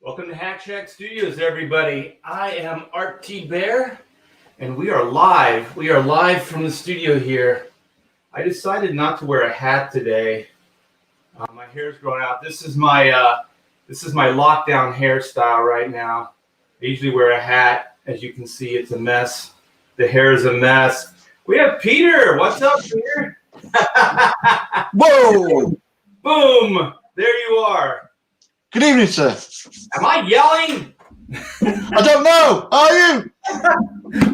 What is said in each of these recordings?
Welcome to Hack Shack Studios, everybody. I am Art T. Bear, and we are live. We are live from the studio here. I decided not to wear a hat today. My hair's growing out. This is my lockdown hairstyle right now. I usually wear a hat. As you can see, it's a mess. The hair is a mess. We have Peter. What's up, Peter? Whoa! Boom! There you are. Good evening, sir. Am I yelling? I don't know. Are you?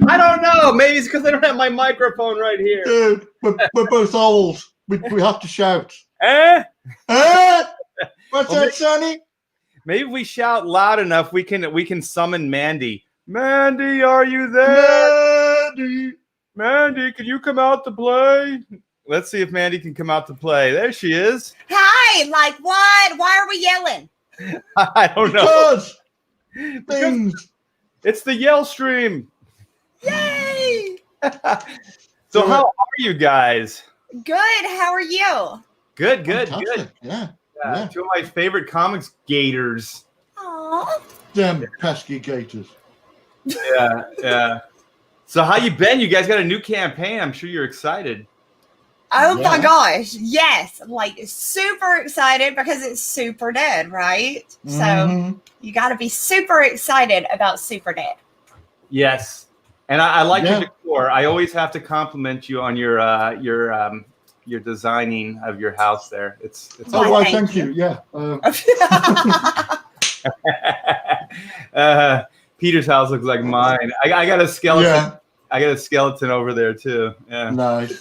I don't know. Maybe it's because I don't have my microphone right here. Dude, we're both old. We have to shout. Eh? What's that, Sonny? Maybe if we shout loud enough, we can summon Mandy. Mandy, are you there? Mandy, can you come out to play? Let's see if Mandy can come out to play. There she is. Hi, like what? Why are we yelling? I don't know. Because it's the Yell stream. Yay! So how are you guys? Good. How are you? Good. Yeah. Two of my favorite comics gators. Aww. Damn pesky gators. Yeah. So how you been? You guys got a new campaign. I'm sure you're excited. Oh my gosh. Yes. Like super excited because it's Super Dead, right? So you got to be super excited about Super Dead. Yes. And I like your decor. I always have to compliment you on your designing of your house there. It's Oh, why, thank you. Yeah. Peter's house looks like mine. I got a skeleton. Yeah. I got a skeleton over there too. Yeah. Nice.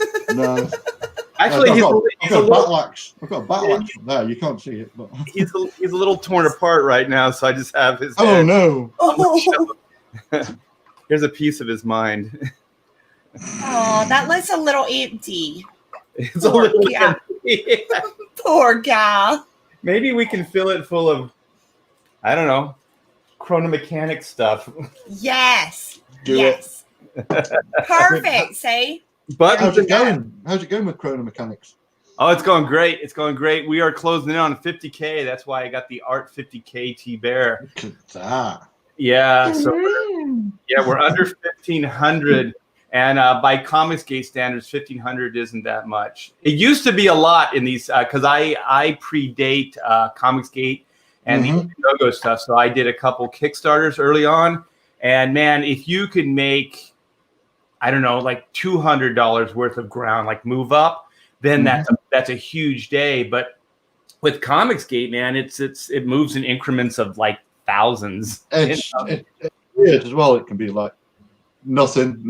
Actually, I've got a battle axe. I've got a battle axe there. You can't see it, but he's a little torn apart right now. So I just have his. Oh head. no! Here's a piece of his mind. Oh, that looks a little empty. It's a little empty. Poor guy. Maybe we can fill it full of, I don't know, chronomechanic stuff. Yes. Do yes. Perfect. See? But how's it going? How's it going with chrono mechanics? Oh, it's going great. It's going great. We are closing in on 50K. That's why I got the Art 50K T Bear. Look at that. Yeah. So we're under 1,500. And by Comicsgate standards, 1,500 isn't that much. It used to be a lot in these because I predate Comicsgate and the Indiegogo stuff. So I did a couple Kickstarters early on. And man, if you could make, I don't know, like $200 worth of ground, like move up, then that's a huge day. But with Comicsgate, man, it moves in increments of like thousands. It's weird as well. It can be like nothing,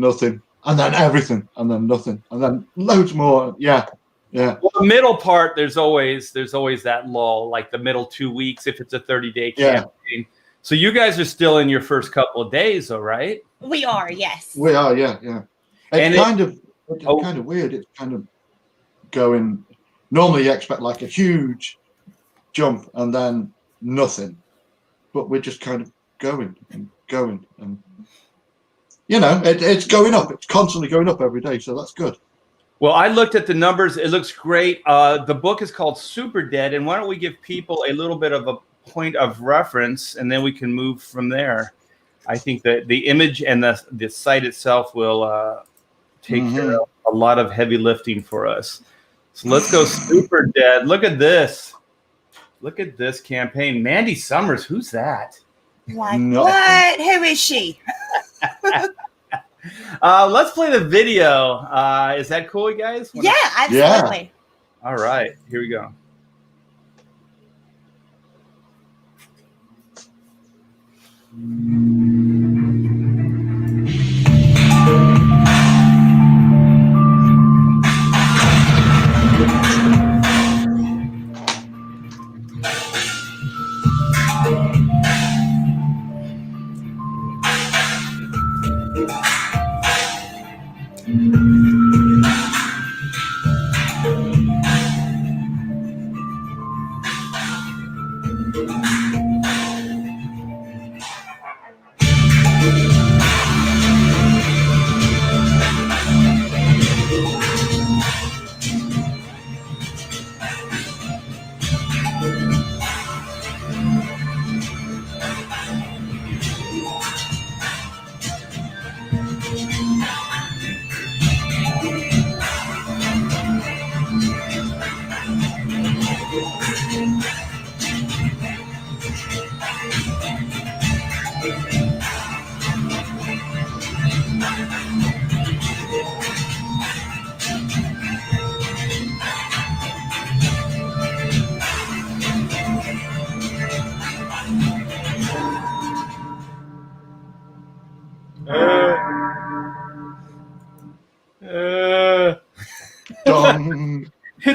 and then everything, and then nothing, and then loads more. Yeah. Well, the middle part, there's always that lull, like the middle 2 weeks if it's a 30-day campaign. So you guys are still in your first couple of days, though, right? We are, yes. We are, yeah. It's kind of weird. It's kind of going. Normally, you expect like a huge jump and then nothing, but we're just kind of going, and it's going up. It's constantly going up every day, so that's good. Well, I looked at the numbers. It looks great. The book is called Super Dead, and why don't we give people a little bit of a point of reference, and then we can move from there. I think that the image and the site itself will take care of a lot of heavy lifting for us. So let's go Super Dead. Look at this. Look at this campaign. Mandy Summers, who's that? Like what? Who is she? Let's play the video. Is that cool, you guys? Yeah, absolutely. Yeah. All right, here we go.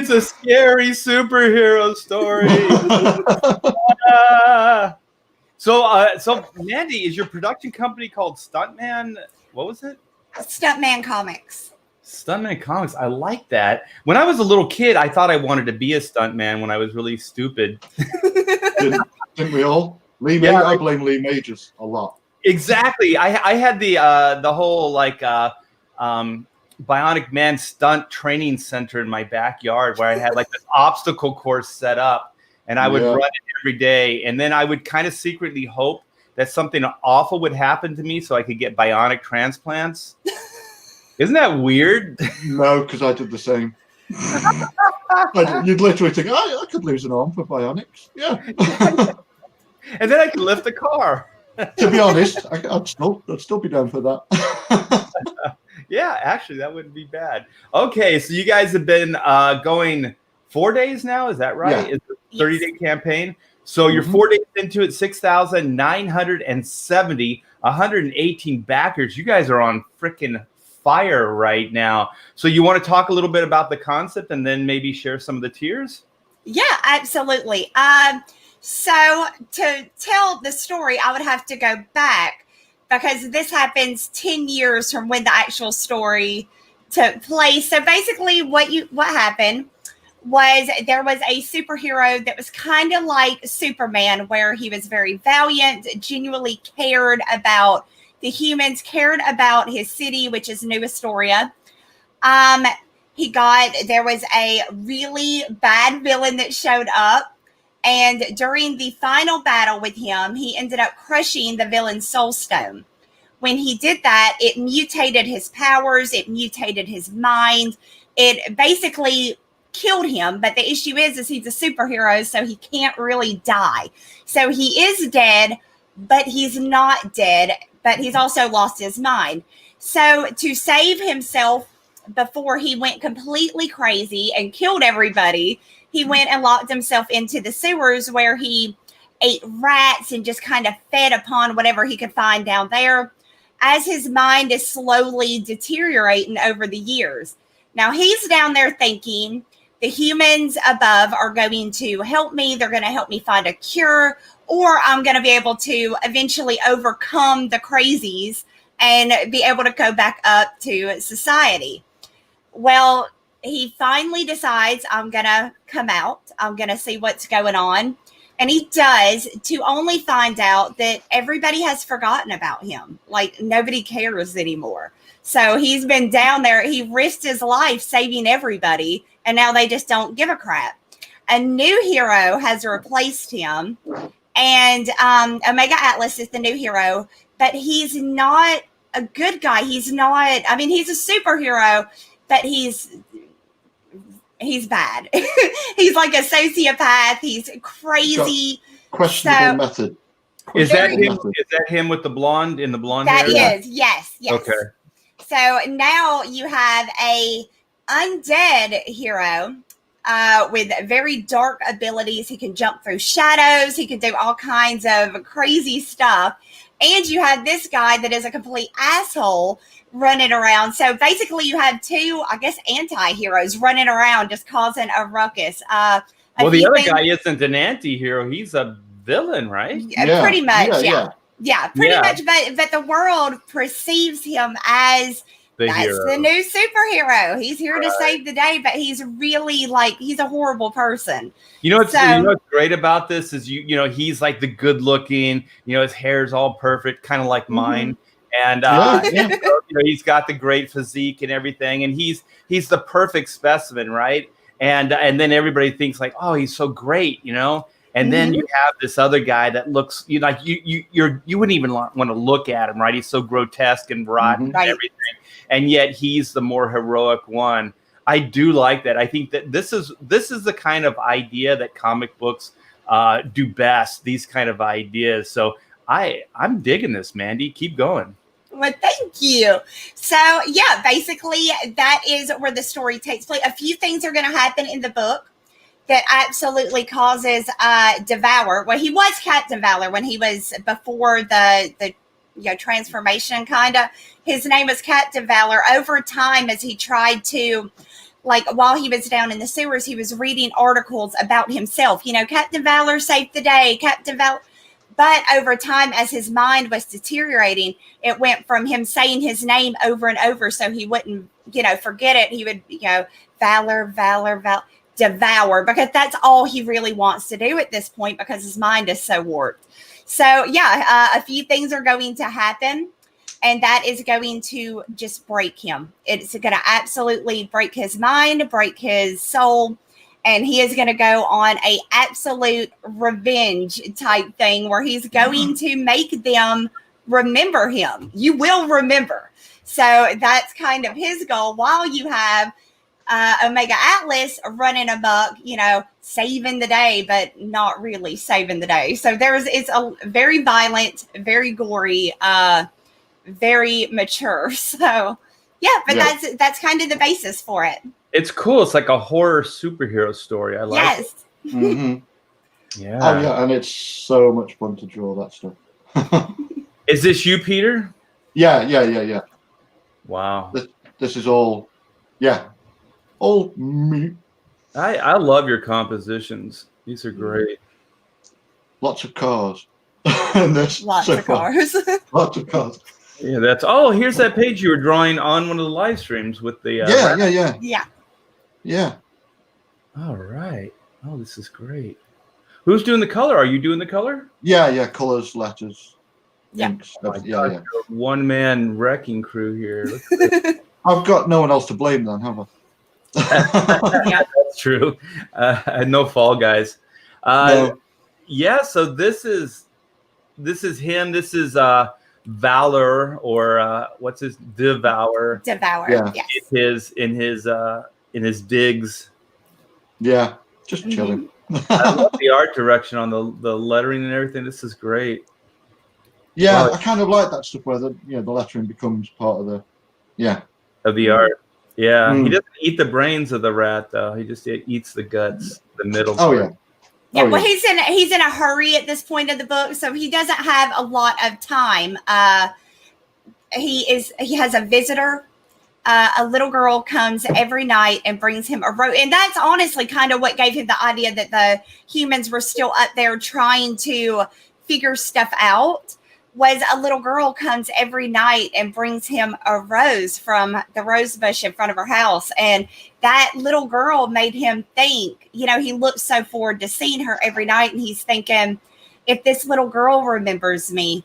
It's a scary superhero story. So Mandy, is your production company called Stuntman? What was it? Stuntman Comics. Stuntman Comics. I like that. When I was a little kid, I thought I wanted to be a stuntman when I was really stupid. Didn't we all? Lee Majors. I blame Lee Majors a lot. Exactly. I had the whole Bionic Man stunt training center in my backyard where I had like this obstacle course set up, and I would run it every day. And then I would kind of secretly hope that something awful would happen to me so I could get bionic transplants. Isn't that weird? No, because I did the same. You'd literally think, I could lose an arm for bionics. Yeah. And then I could lift a car. To be honest, I'd still be down for that. Yeah, actually, that wouldn't be bad. Okay, so you guys have been going 4 days now, is that right? Yeah. It's a 30-day campaign. So you're 4 days into it, 6,970, 118 backers. You guys are on freaking fire right now. So you want to talk a little bit about the concept and then maybe share some of the tiers? Yeah, absolutely. So to tell the story, I would have to go back because this happens 10 years from when the actual story took place. So basically what happened was there was a superhero that was kind of like Superman, where he was very valiant, genuinely cared about the humans, cared about his city, which is New Astoria. There was a really bad villain that showed up. And during the final battle with him, he ended up crushing the villain's soul stone. When he did that, it mutated his powers. It mutated his mind. It basically killed him. But the issue is he's a superhero, so he can't really die. So he is dead, but he's not dead. But he's also lost his mind. So to save himself before he went completely crazy and killed everybody, he went and locked himself into the sewers where he ate rats and just kind of fed upon whatever he could find down there as his mind is slowly deteriorating over the years. Now he's down there thinking the humans above are going to help me. They're going to help me find a cure, or I'm going to be able to eventually overcome the crazies and be able to go back up to society. Well, he finally decides, I'm going to come out. I'm going to see what's going on. And he does, to only find out that everybody has forgotten about him. Like, nobody cares anymore. So he's been down there. He risked his life saving everybody, and now they just don't give a crap. A new hero has replaced him, and Omega Atlas is the new hero, but he's not a good guy. He's not, I mean, he's a superhero, but he's bad. He's like a sociopath. He's crazy. Questionable method. Is that him? Is that him with the blonde in the blonde hair? That is, yes. Okay. So now you have a undead hero with very dark abilities. He can jump through shadows. He can do all kinds of crazy stuff. And you have this guy that is a complete asshole running around. So basically you have two, I guess, anti-heroes running around just causing a ruckus. Well, the other guy isn't an anti-hero. He's a villain, right? Yeah, pretty much, yeah. Pretty much, but the world perceives him as the new superhero. He's here to save the day, but he's really he's a horrible person. You know what's great about this is you know he's like the good looking, his hair's all perfect, kind of like mine. And he's got the great physique and everything, and he's the perfect specimen, right? And then everybody thinks like, oh, he's so great, And then you have this other guy that looks you wouldn't even want to look at him, right? He's so grotesque and rotten and everything, and yet he's the more heroic one. I do like that. I think that this is the kind of idea that comic books do best. These kind of ideas. So I'm digging this, Mandy. Keep going. Well, thank you. So, yeah, basically that is where the story takes place. A few things are going to happen in the book that absolutely causes Devour. Well, he was Captain Valor when he was before the transformation, kind of. His name was Captain Valor. Over time, as he tried to like while he was down in the sewers, he was reading articles about himself. You know, Captain Valor saved the day, Captain Valor. But over time, as his mind was deteriorating, it went from him saying his name over and over so he wouldn't, forget it. He would, Valor, Valor, Valor, devour, because that's all he really wants to do at this point because his mind is so warped. So, a few things are going to happen, and that is going to just break him. It's going to absolutely break his mind, break his soul. And he is going to go on a absolute revenge type thing where he's going to make them remember him. You will remember. So that's kind of his goal, while you have Omega Atlas running amok, saving the day, but not really saving the day. So it's a very violent, very gory, very mature. So that's kind of the basis for it. It's cool. It's like a horror superhero story. I like it. Mm-hmm. Yeah. Oh, yeah. And it's so much fun to draw that stuff. Is this you, Peter? Yeah. Wow. This is all me. I love your compositions. These are great. Lots of cars. Lots of cars. Lots of cars. Yeah, here's that page you were drawing on one of the live streams with the Yeah. All right. Oh, this is great. Who's doing the color? Are you doing the color? Yeah. Colors, letters. Yeah. Inks, Oh God, one-man wrecking crew here. I've got no one else to blame then, have I? That's true. No Fall Guys. No. Yeah. So this is him. This is Valor, or what's his Devour? Devour. Yeah. Yes. In his digs. Yeah. Just chilling. I love the art direction on the lettering and everything. This is great. Yeah, I kind of like that stuff where the lettering becomes part of the of the art. Yeah, Mm. He doesn't eat the brains of the rat though. He just eats the guts, the middle. Oh part. Yeah, well, he's in a hurry at this point of the book, so he doesn't have a lot of time. He has a visitor. A little girl comes every night and brings him a rose, and that's honestly kind of what gave him the idea that the humans were still up there trying to figure stuff out. Was a little girl comes every night and brings him a rose from the rose bush in front of her house. And that little girl made him think, he looked so forward to seeing her every night. And he's thinking, if this little girl remembers me,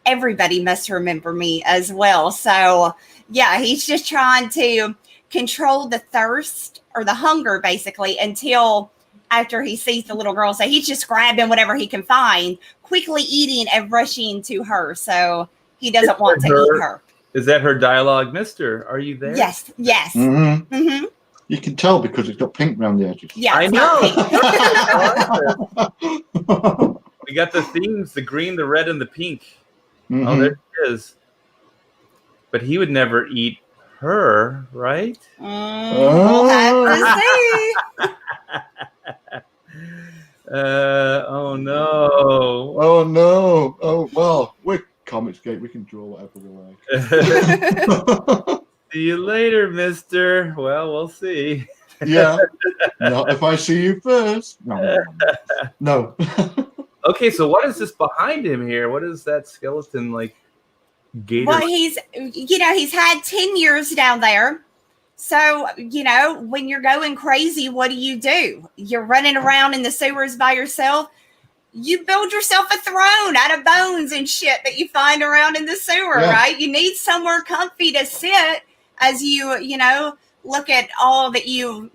everybody must remember me as well. So, he's just trying to control the thirst or the hunger, basically, until after he sees the little girl. So he's just grabbing whatever he can find, quickly eating and rushing to her. So he doesn't want to eat her. Is that her dialogue, Mister? Are you there? Yes. Mm-hmm. Mm-hmm. You can tell because it's got pink around the edges. Yeah, I know. We got the themes: the green, the red, and the pink. Mm-hmm. Oh, there it is. But he would never eat her, right? We'll have to see. Oh no. Oh no. Oh well, we're Comicsgate. We can draw whatever we like. See you later, Mister. Well, we'll see. Yeah. Not if I see you first. No. Okay, so what is this behind him here? What is that skeleton like? Gator? Well, he's had 10 years down there. So, when you're going crazy, what do? You're running around in the sewers by yourself. You build yourself a throne out of bones and shit that you find around in the sewer, right? You need somewhere comfy to sit as you, look at all that you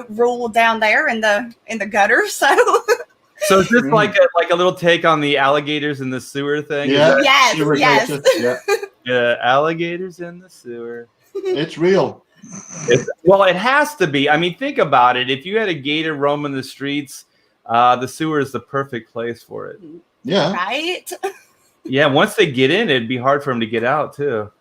rule down there in the gutter. So is this like a little take on the alligators in the sewer thing? Yeah. Yes. Yeah, alligators in the sewer. It's real. Well, it has to be. I mean, think about it. If you had a gator roaming the streets, the sewer is the perfect place for it. Yeah. Right? Yeah, once they get in, it'd be hard for them to get out, too.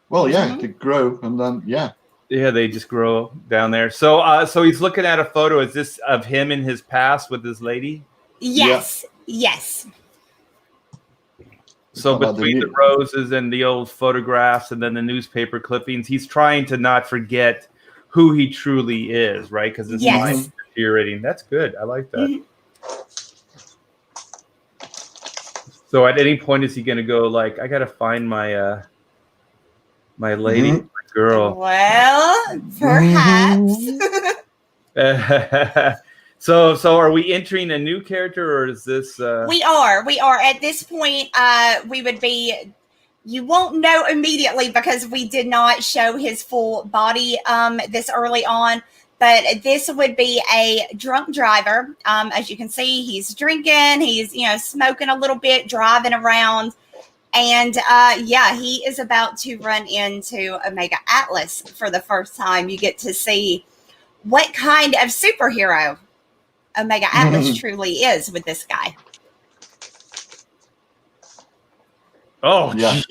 Well, yeah, they grow, and then, yeah, they just grow down there. So he's looking at a photo. Is this of him in his past with his lady? Yes. Yes. So between the roses and the old photographs and then the newspaper clippings, he's trying to not forget who he truly is, right? Because his Yes. mind's deteriorating. That's good. I like that. Mhm. So at any point is he going to go like, I got to find my my lady, my girl? Well, perhaps. So are we entering a new character, or is this? We are at this point. We would be. You won't know immediately because we did not show his full body this early on. But this would be a drunk driver. As you can see, he's drinking. He's smoking a little bit, driving around, and he is about to run into Omega Atlas for the first time. You get to see what kind of superhero Omega Atlas truly is with this guy. Oh, yeah.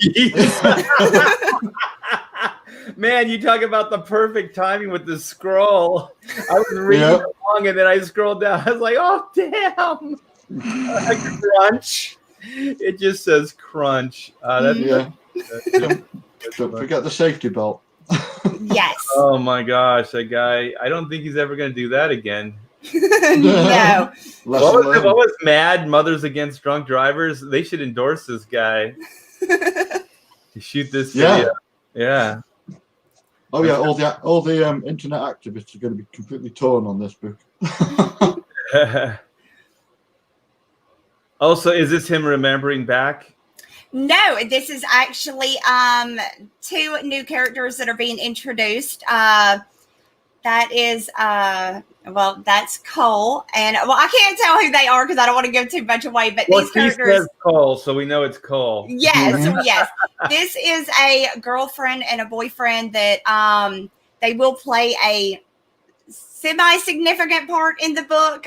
Man, you talk about the perfect timing with the scroll. I was reading along and then I scrolled down. I was like, oh, damn. Crunch. It just says crunch. Don't forget the safety belt. Yes. Oh, my gosh. That guy, I don't think he's ever going to do that again. No. What was Mad Mothers Against Drunk Drivers? They should endorse this guy. To shoot this video. Yeah. Oh yeah, all the internet activists are going to be completely torn on this book. Oh, so is this him remembering back? No, this is actually 2 new characters that are being introduced. That is that's Cole, and I can't tell who they are because I don't want to give too much away. But these characters, says Cole, so we know it's Cole. Yes, yes. This is a girlfriend and a boyfriend that they will play a semi-significant part in the book.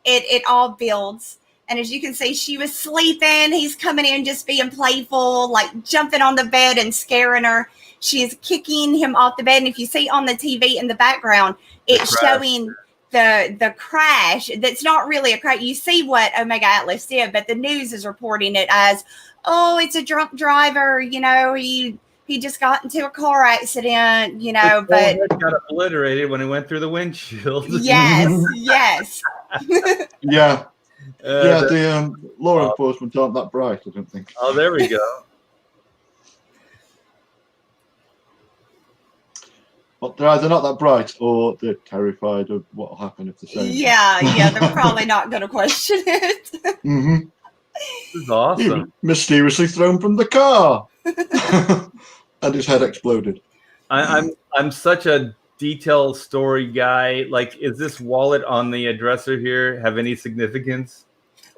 It all builds. And as you can see, she was sleeping. He's coming in just being playful, like jumping on the bed and scaring her. She's kicking him off the bed. And if you see on the TV in the background, it's showing the crash. That's not really a crash. You see what Omega Atlas did, but the news is reporting it as, oh, it's a drunk driver. He just got into a car accident, but got obliterated when he went through the windshield. Yes, yes. Yeah. The law enforcement aren't that bright, I don't think. Oh, there we go. Well, they're either not that bright or they're terrified of what will happen if the same. Yeah, they're probably not going to question it. Mm-hmm. This is awesome. He mysteriously thrown from the car, and his head exploded. I'm such a detailed story guy. Like, is this wallet on the dresser here have any significance?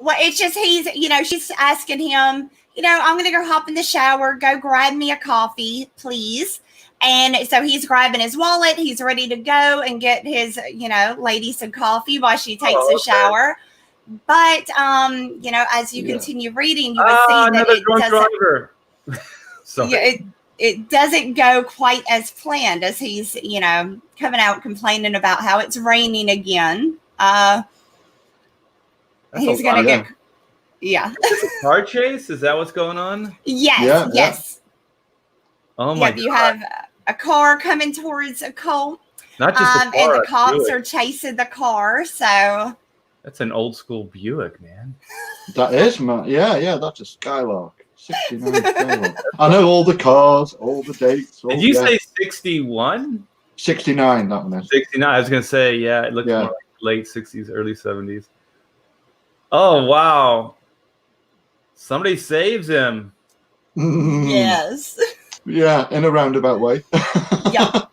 Well, it's just she's asking him, I'm going to go hop in the shower, go grab me a coffee, please. And so he's grabbing his wallet. He's ready to go and get his, lady some coffee while she takes a shower. But, as you continue reading, you will see that it doesn't go quite as planned as he's, coming out complaining about how it's raining again. He's going to get, car chase? Is that what's going on? Yes, yes. Oh my God. You have a car coming towards a Cole. Not just a car, and the cops are chasing the car, so that's an old school Buick, man. That is, man. Yeah, that's a Skylark. 69 Skylark. I know all the cars, all the dates. Did you say 61? 69, that one is. 69. I was gonna say, it looks more like late 60s, early 70s. Oh wow. Somebody saves him. Yes. Yeah, in a roundabout way. Yeah.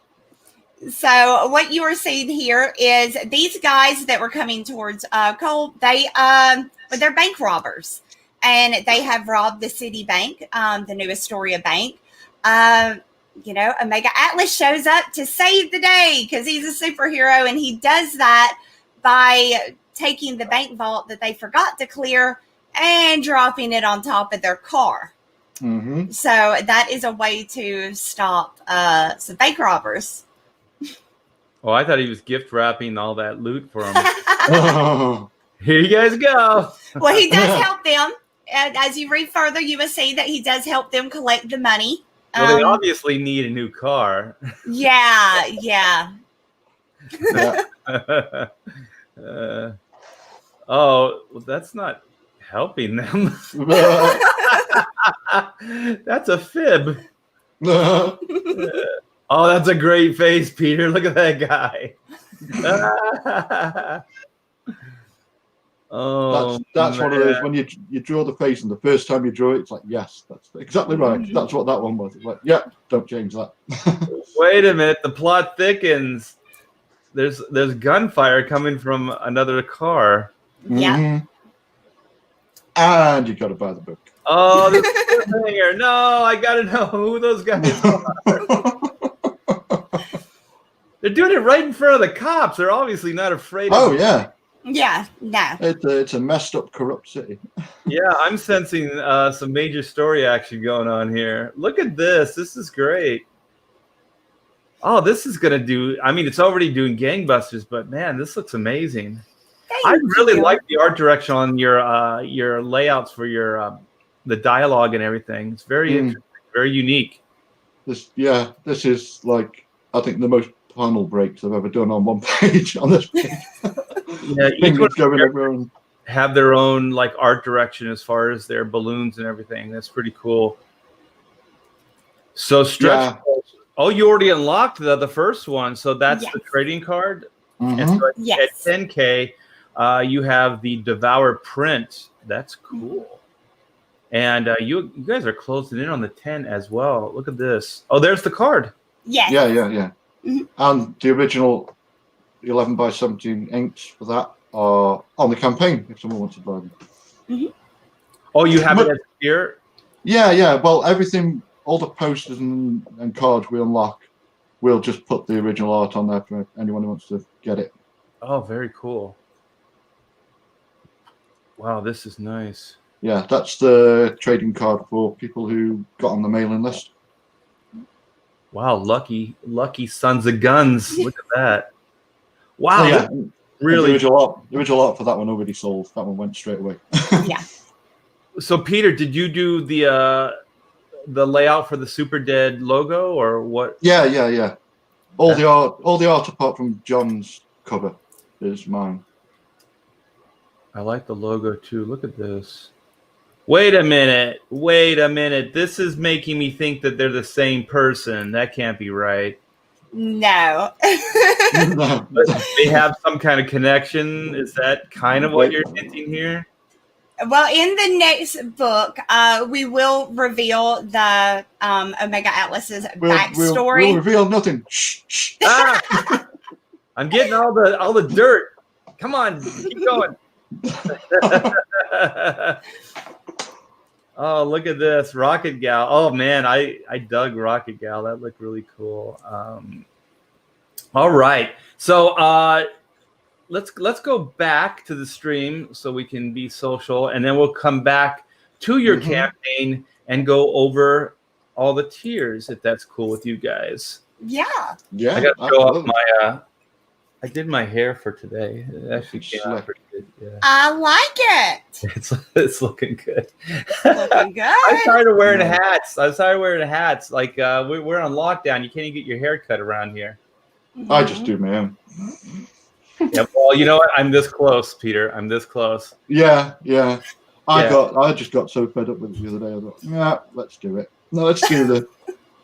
So what you are seeing here is these guys that were coming towards Cole. They're bank robbers, and they have robbed the City Bank, the New Astoria Bank. Omega Atlas shows up to save the day because he's a superhero, and he does that by taking the bank vault that they forgot to clear and dropping it on top of their car. Mm-hmm. So that is a way to stop some bank robbers. Oh, I thought he was gift wrapping all that loot for them. Here you guys go. Well, he does help them. And as you read further, you will see that he does help them collect the money Well, they obviously need a new car. Yeah. Yeah. Oh, well, that's not helping them. That's a fib. Oh, that's a great face, Peter. Look at that guy. Oh, that's one of those when you draw the face, and the first time you draw it, it's like, yes, that's exactly right. That's what that one was. It's like, yeah, don't change that. Wait a minute, the plot thickens. There's gunfire coming from another car. Yeah. Mm-hmm. And you got to buy the book. Oh, this cliffhanger. No, I got to know who those guys are. They're doing it right in front of the cops. They're obviously not afraid of them. Yeah. Yeah, no. It's a messed up, corrupt city. Yeah, I'm sensing some major story action going on here. Look at this. This is great. Oh, this is going to do, I mean, it's already doing gangbusters, but man, this looks amazing. I really like the art direction on your layouts for your the dialogue and everything. It's very interesting, very unique. This is like, I think, the most panel breaks I've ever done on one page, on this page. Yeah, each one have their own like art direction as far as their balloons and everything. That's pretty cool. So stretch. Oh, you already unlocked the first one, so that's the trading card. And so at 10K, you have the Devour print. That's cool. And you guys are closing in on the 10 as well. Look at this. Oh, there's the card. Yes. Yeah. Mm-hmm. And the original 11 by 17 inks for that are on the campaign if someone wants to buy them. Mm-hmm. Oh, you have it as here? Yeah. Well, everything, all the posters and cards we unlock, we'll just put the original art on there for anyone who wants to get it. Oh, very cool. Wow, this is nice. Yeah, that's the trading card for people who got on the mailing list. Wow, lucky sons of guns. Look at that. Wow. Oh, yeah. Really? The original art for that one already sold. That one went straight away. Yeah. So, Peter, did you do the layout for the Super Dead logo or what? Yeah. All the art apart from John's cover is mine. I like the logo too. Look at this. Wait a minute. This is making me think that they're the same person. That can't be right. No. But they have some kind of connection. Is that kind of what you're hinting here? Well, in the next book, we will reveal the Omega Atlas's backstory. We'll reveal nothing. Shh. Ah! I'm getting all the dirt. Come on, keep going. Oh, look at this Rocket Gal. Oh man, I dug Rocket Gal. That looked really cool. All right, so let's go back to the stream so we can be social, and then we'll come back to your campaign and go over all the tiers if that's cool with you guys. Yeah. Yeah. I got to show up my. I did my hair for today. It actually came out pretty good. Yeah. I like it. It's looking good. Looking good. I'm tired of wearing hats. Like we're on lockdown. You can't even get your hair cut around here. I just do my own. Yeah. Well, you know what? I'm this close, Peter. I'm this close. Yeah. I just got so fed up with it the other day. I thought, yeah, let's do it. No, let's do the.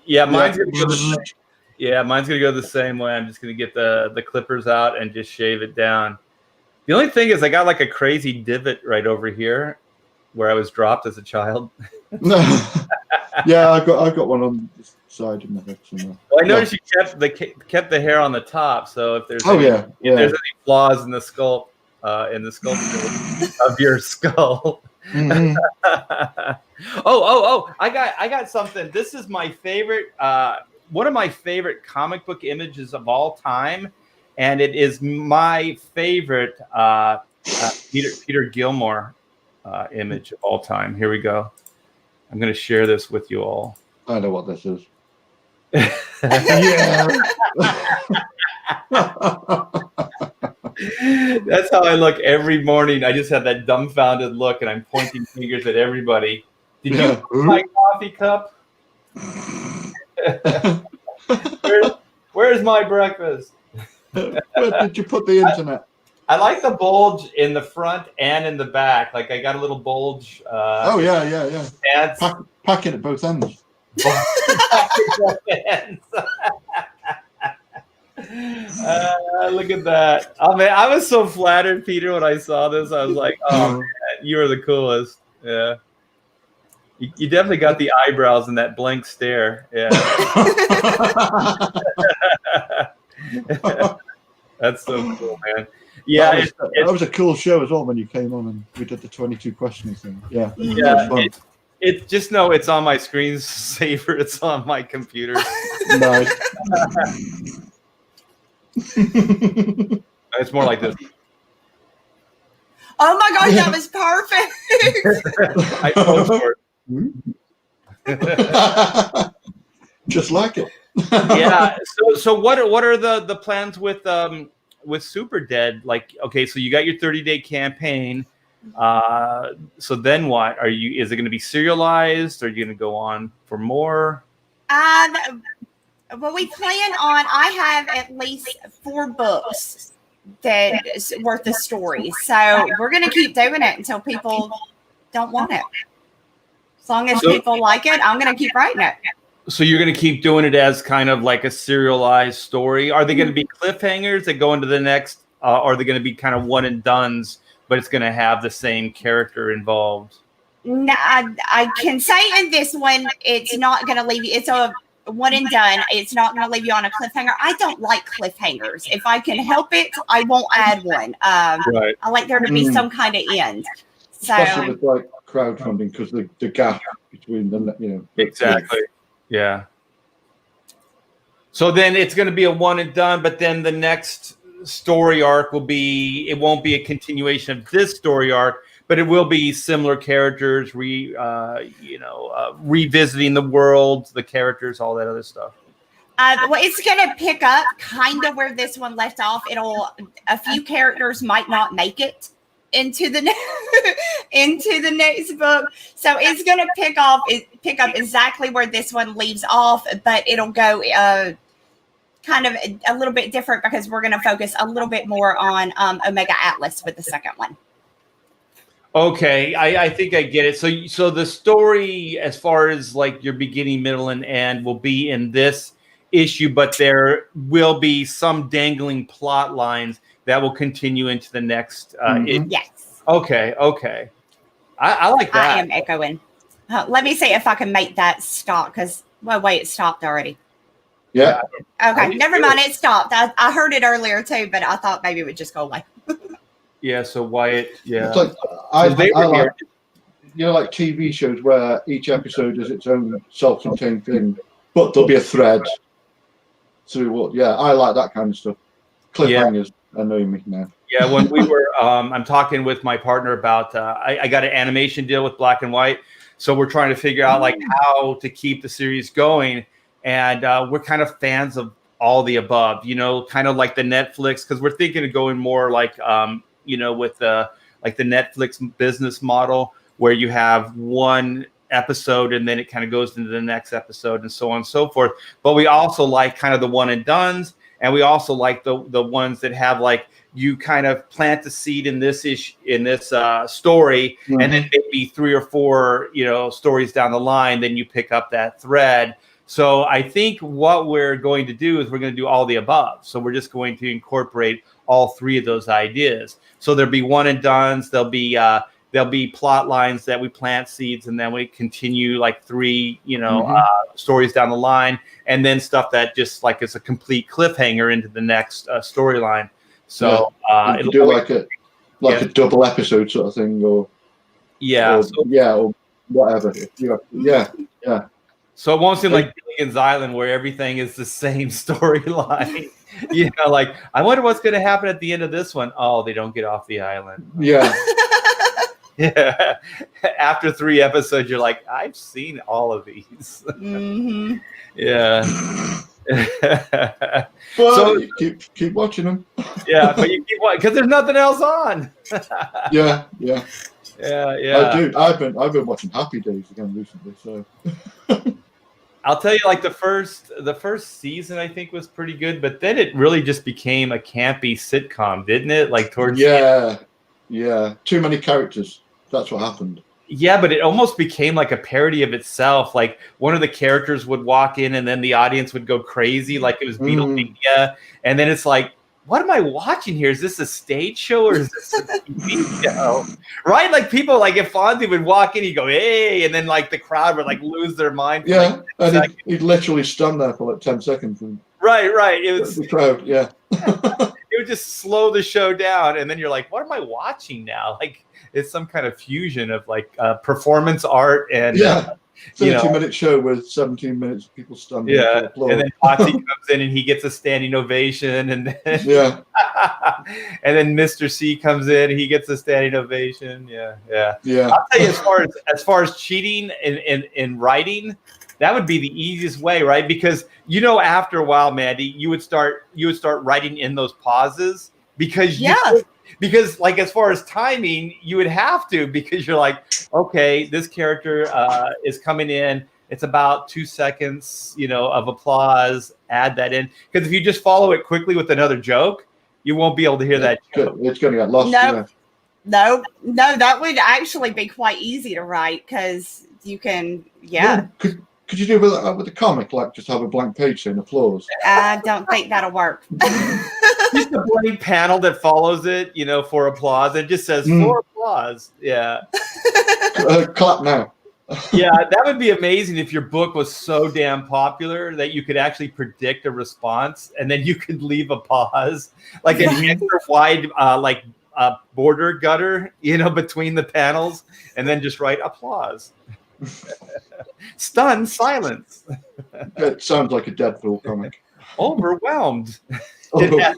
Yeah, mine's gonna go the same. Yeah, mine's gonna go the same way. I'm just gonna get the clippers out and just shave it down. The only thing is, I got like a crazy divot right over here, where I was dropped as a child. Yeah, I got one on the side of my head somewhere. Well, I noticed you kept the hair on the top. So if there's if there's any flaws in the sculpture of your skull. Mm-hmm. Oh! I got something. This is my favorite. One of my favorite comic book images of all time, and it is my favorite Peter Gilmore image of all time. Here we go. I'm going to share this with you all. I know what this is. Yeah. That's how I look every morning. I just have that dumbfounded look, and I'm pointing fingers at everybody. Did you put my coffee cup? Where's my breakfast? Where did you put the internet? I like the bulge in the front and in the back. Like I got a little bulge. Yeah. Pants. Pack it at both ends. Look at that. Oh, man, I was so flattered, Peter, when I saw this. I was like, oh, man, you are the coolest. Yeah. You definitely got the eyebrows and that blank stare. Yeah. That's so cool, man. Yeah. That was a cool show as well when you came on and we did the 22 questions thing. Yeah. It's just know it's on my screensaver. It's on my computer. Nice. It's more like this. Oh my gosh, that was perfect. I told for it. Just like it. Yeah. So what are the plans with Super Dead? Like, okay, so you got your 30-day campaign. So then what? Is it going to be serialized? Are you going to go on for more? Well, we plan on, I have at least 4 books that is worth the story. So we're going to keep doing it until people don't want it. As long as people like it, I'm going to keep writing it. So you're going to keep doing it as kind of like a serialized story. Are they going to be cliffhangers that go into the next, or are they going to be kind of one and dones, but it's going to have the same character involved? No, I can say in this one, it's not going to leave you. It's a one and done. It's not going to leave you on a cliffhanger. I don't like cliffhangers. If I can help it, I won't add one. Right. I like there to be some kind of end. So, especially with like crowdfunding, because the gap between them, Exactly. Yeah. So then it's going to be a one and done, but then the next story arc will be, it won't be a continuation of this story arc, but it will be similar characters, revisiting the world, the characters, all that other stuff. Well, it's going to pick up kind of where this one left off. A few characters might not make it into the next book, so it's going to pick up exactly where this one leaves off, but it'll go kind of a little bit different because we're going to focus a little bit more on Omega Atlas with the second one. Okay, I think I get it. So the story, as far as like your beginning, middle, and end, will be in this issue, but there will be some dangling plot lines that will continue into the next. Yes. Okay. I like that. I am echoing. Let me see if I can make that stop because, wait, it stopped already. Yeah. Okay, never mind. It stopped. I heard it earlier too, but I thought maybe it would just go away. Yeah, so Wyatt, yeah. It's like, I like, like TV shows where each episode is its own self-contained thing, but there'll be a thread through what, I like that kind of stuff. Cliffhangers annoy me now. Yeah, when we were, I'm talking with my partner about, I got an animation deal with Black and White, so we're trying to figure out like how to keep the series going, and we're kind of fans of all the above, kind of like the Netflix, because we're thinking of going more like, with the Netflix business model where you have one episode and then it kind of goes into the next episode and so on and so forth. But we also like kind of the one and dones, and we also like the ones that have like you kind of plant the seed in this story, and then maybe 3 or 4 stories down the line, then you pick up that thread. So I think what we're going to do is we're going to do all the above. So we're just going to incorporate all 3 of those ideas. So there'll be one and dones. There'll be plot lines that we plant seeds, and then we continue like 3, stories down the line, and then stuff that just like is a complete cliffhanger into the next storyline. So it'll do like a double episode sort of thing, or whatever. So it won't seem like Gilligan's Island where everything is the same storyline. Like, I wonder what's going to happen at the end of this one. Oh, they don't get off the island. Yeah. Yeah. After 3 episodes, you're like, I've seen all of these. Mm-hmm. Yeah. So keep watching them. Yeah, but you keep watching because there's nothing else on. Yeah. Yeah. I do. I've been watching Happy Days again recently. So. I'll tell you, like the first season I think was pretty good, but then it really just became a campy sitcom, didn't it? Like towards yeah, too many characters. That's what happened. Yeah, but it almost became like a parody of itself. Like one of the characters would walk in, and then the audience would go crazy, like it was Beatlemania, and then it's like, what am I watching here? Is this a stage show or is this a TV show? Right? Like people, like if Fonzie would walk in, he'd go, hey, and then like the crowd would like lose their mind. Yeah, like and he'd literally stand there for like 10 seconds. And right. It was the crowd, yeah. It would just slow the show down, and then you're like, what am I watching now? Like it's some kind of fusion of like performance art and 30-minute show with 17 minutes of people standing. Yeah, and then Foxy comes in and he gets a standing ovation, and then and then Mr. C comes in and he gets a standing ovation. Yeah. I'll tell you, as far as cheating in writing, that would be the easiest way, right? Because after a while, Mandy, you would start writing in those pauses because because like as far as timing, you would have to, because you're like, okay, this character is coming in. It's about 2 seconds, of applause. Add that in, because if you just follow it quickly with another joke, you won't be able to hear that joke. It's going to get lost. No, that would actually be quite easy to write because you can. Yeah. Could you do with a comic, like just have a blank page saying applause? I don't think that'll work. Just a blank panel that follows it, for applause. It just says for applause. Yeah. Clap now. Yeah, that would be amazing if your book was so damn popular that you could actually predict a response, and then you could leave a pause, like an extra wide, border gutter, between the panels, and then just write applause. Stunned silence. It sounds like a Deadpool comic. Overwhelmed. It has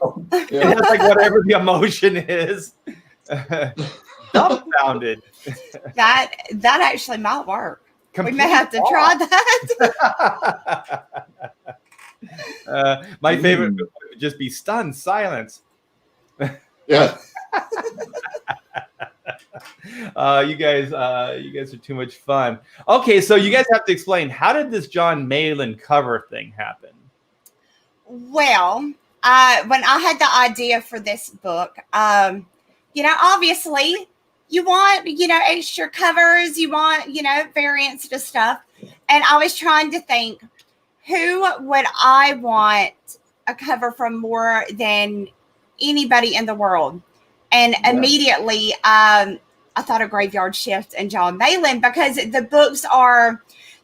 like whatever the emotion is. Dumbfounded. That actually might work. We may have to try that. My favorite would just be stunned silence. Yeah. You guys are too much fun. Okay, so you guys have to explain, how did this John Malin cover thing happen? Well, when I had the idea for this book, obviously you want, extra covers, you want, variants to stuff. And I was trying to think, who would I want a cover from more than anybody in the world? And immediately, I thought of Graveyard Shift and John Malin, because the books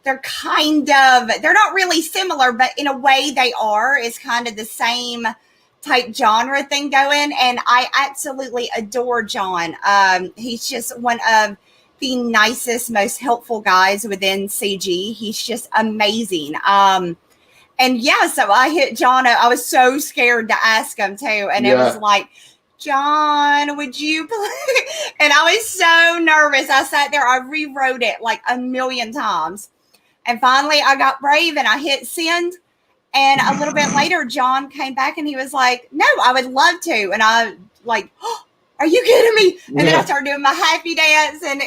they're not really similar, but in a way they are. It's kind of the same type genre thing going. And I absolutely adore John. He's just one of the nicest, most helpful guys within CG. He's just amazing. So I hit John. I was so scared to ask him too. And it was like, John, would you please? And I was so nervous. I sat there, I rewrote it like a million times. And finally I got brave and I hit send. And a little bit later, John came back and he was like, no, I would love to. And I like, oh, are you kidding me? And then I started doing my happy dance. And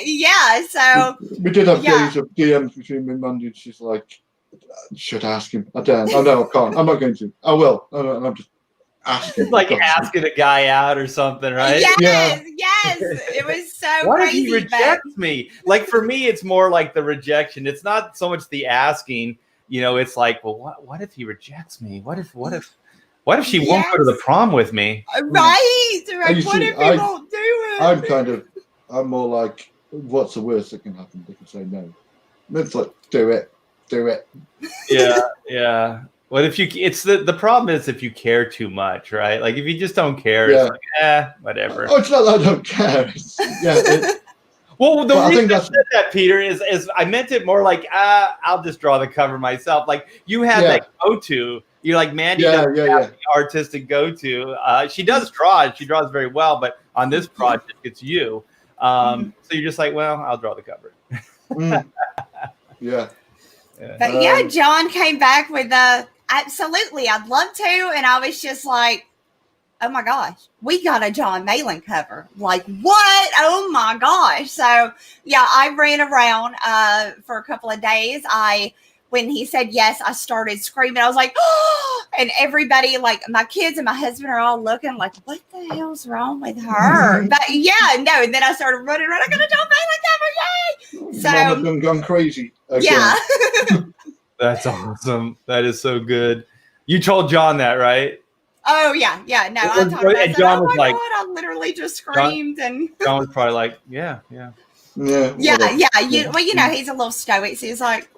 so. We did have days of DMs between me and Mandy. And she's like, should I ask him? I don't. Oh, no, I can't. I'm not going to. I will. And I'm just. It's like asking a guy out or something, right? Yes. It was so what crazy. If he rejects me? Like for me, it's more like the rejection. It's not so much the asking. It's like, well, what if he rejects me? What if she won't go to the prom with me? Right. What if he won't do it? I'm more like, what's the worst that can happen? They can say no. It's like, do it. Yeah. Well, it's the problem is if you care too much, right? Like if you just don't care, it's like, whatever. Oh, it's not that I don't care. Well, the reason I said that, Peter, is I meant it more like, I'll just draw the cover myself. Like you have that go-to. You're like, Mandy doesn't have the artistic go-to. She does draw. She draws very well, but on this project, it's you. So you're just like, well, I'll draw the cover. Yeah. But John came back with absolutely, I'd love to. And I was just like, oh my gosh, we got a John Malin cover. Like, what? Oh my gosh. So I ran around for a couple of days. I when he said yes, I started screaming. I was like, oh, and everybody, like my kids and my husband are all looking like, what the hell's wrong with her? But yeah, no. And then I started running around. I'm going to jump back like that. Yay. So, Mama done gone crazy again. Yeah. That's awesome. That is so good. You told John that, right? Oh, yeah. Yeah. No, I talked about it. And John was like, God, I literally just screamed. And John was probably like, yeah. Yeah. He's a little stoic. So he's like,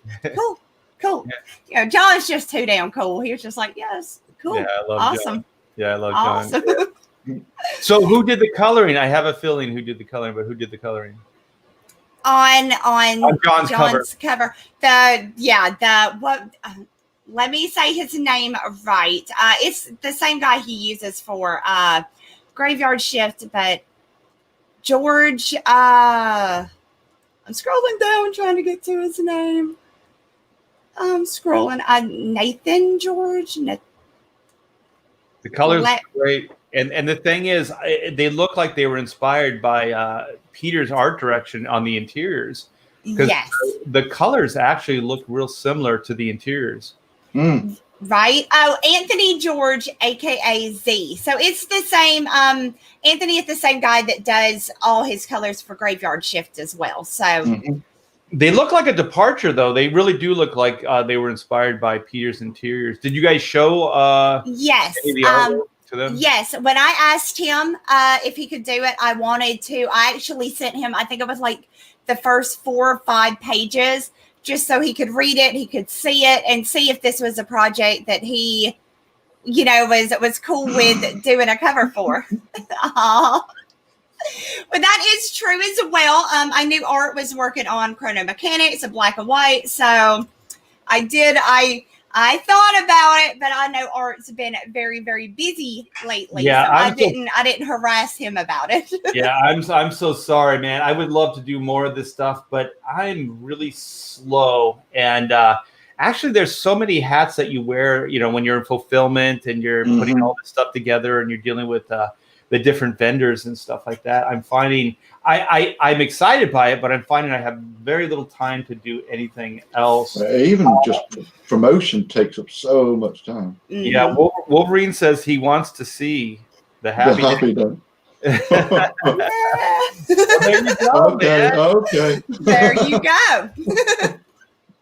cool. Yeah. John's just too damn cool. He was just like, yes, cool. Yeah, I love awesome. John. Yeah, I love John. So who did the coloring? I have a feeling who did the coloring, but who did the coloring? On John's cover. Let me say his name right. It's the same guy he uses for Graveyard Shift, but George, I'm scrolling down trying to get to his name. I'm scrolling. Nathan George. The colors are great. And the thing is, they look like they were inspired by Peter's art direction on the interiors. Yes. The colors actually look real similar to the interiors. Mm. Right? Oh, Anthony George, a.k.a. Z. So it's the same. Anthony is the same guy that does all his colors for Graveyard Shift as well. So they look like a departure, though. They really do look like they were inspired by Peter's interiors. Did you guys show yes. any of the artwork to them? Yes. When I asked him if he could do it, I wanted to. I actually sent him, I think it was like the first 4 or 5 pages, just so he could read it, he could see it, and see if this was a project that he, was cool with doing a cover for. But that is true as well. I knew Art was working on Chrono Mechanics, a black and white, so I thought about it, but I know Art's been very, very busy lately. Yeah, so I didn't harass him about it. Yeah, I'm so sorry, man. I would love to do more of this stuff, but I'm really slow. And actually, there's so many hats that you wear, when you're in fulfillment and you're putting all this stuff together and you're dealing with the different vendors and stuff like that. I'm finding I'm excited by it, but I'm finding I have very little time to do anything else. Even just promotion takes up so much time. Yeah, Wolverine says he wants to see the happy day. Well, there you go, man. Okay. There you go.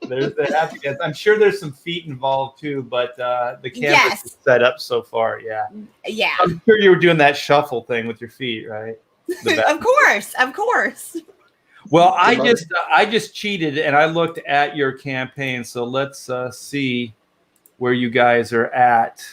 There's the happy dance. I'm sure there's some feet involved too, but the canvas is set up so far. Yeah. Yeah. I'm sure you were doing that shuffle thing with your feet, right? Of course. Well, I just cheated and I looked at your campaign. So let's see where you guys are at.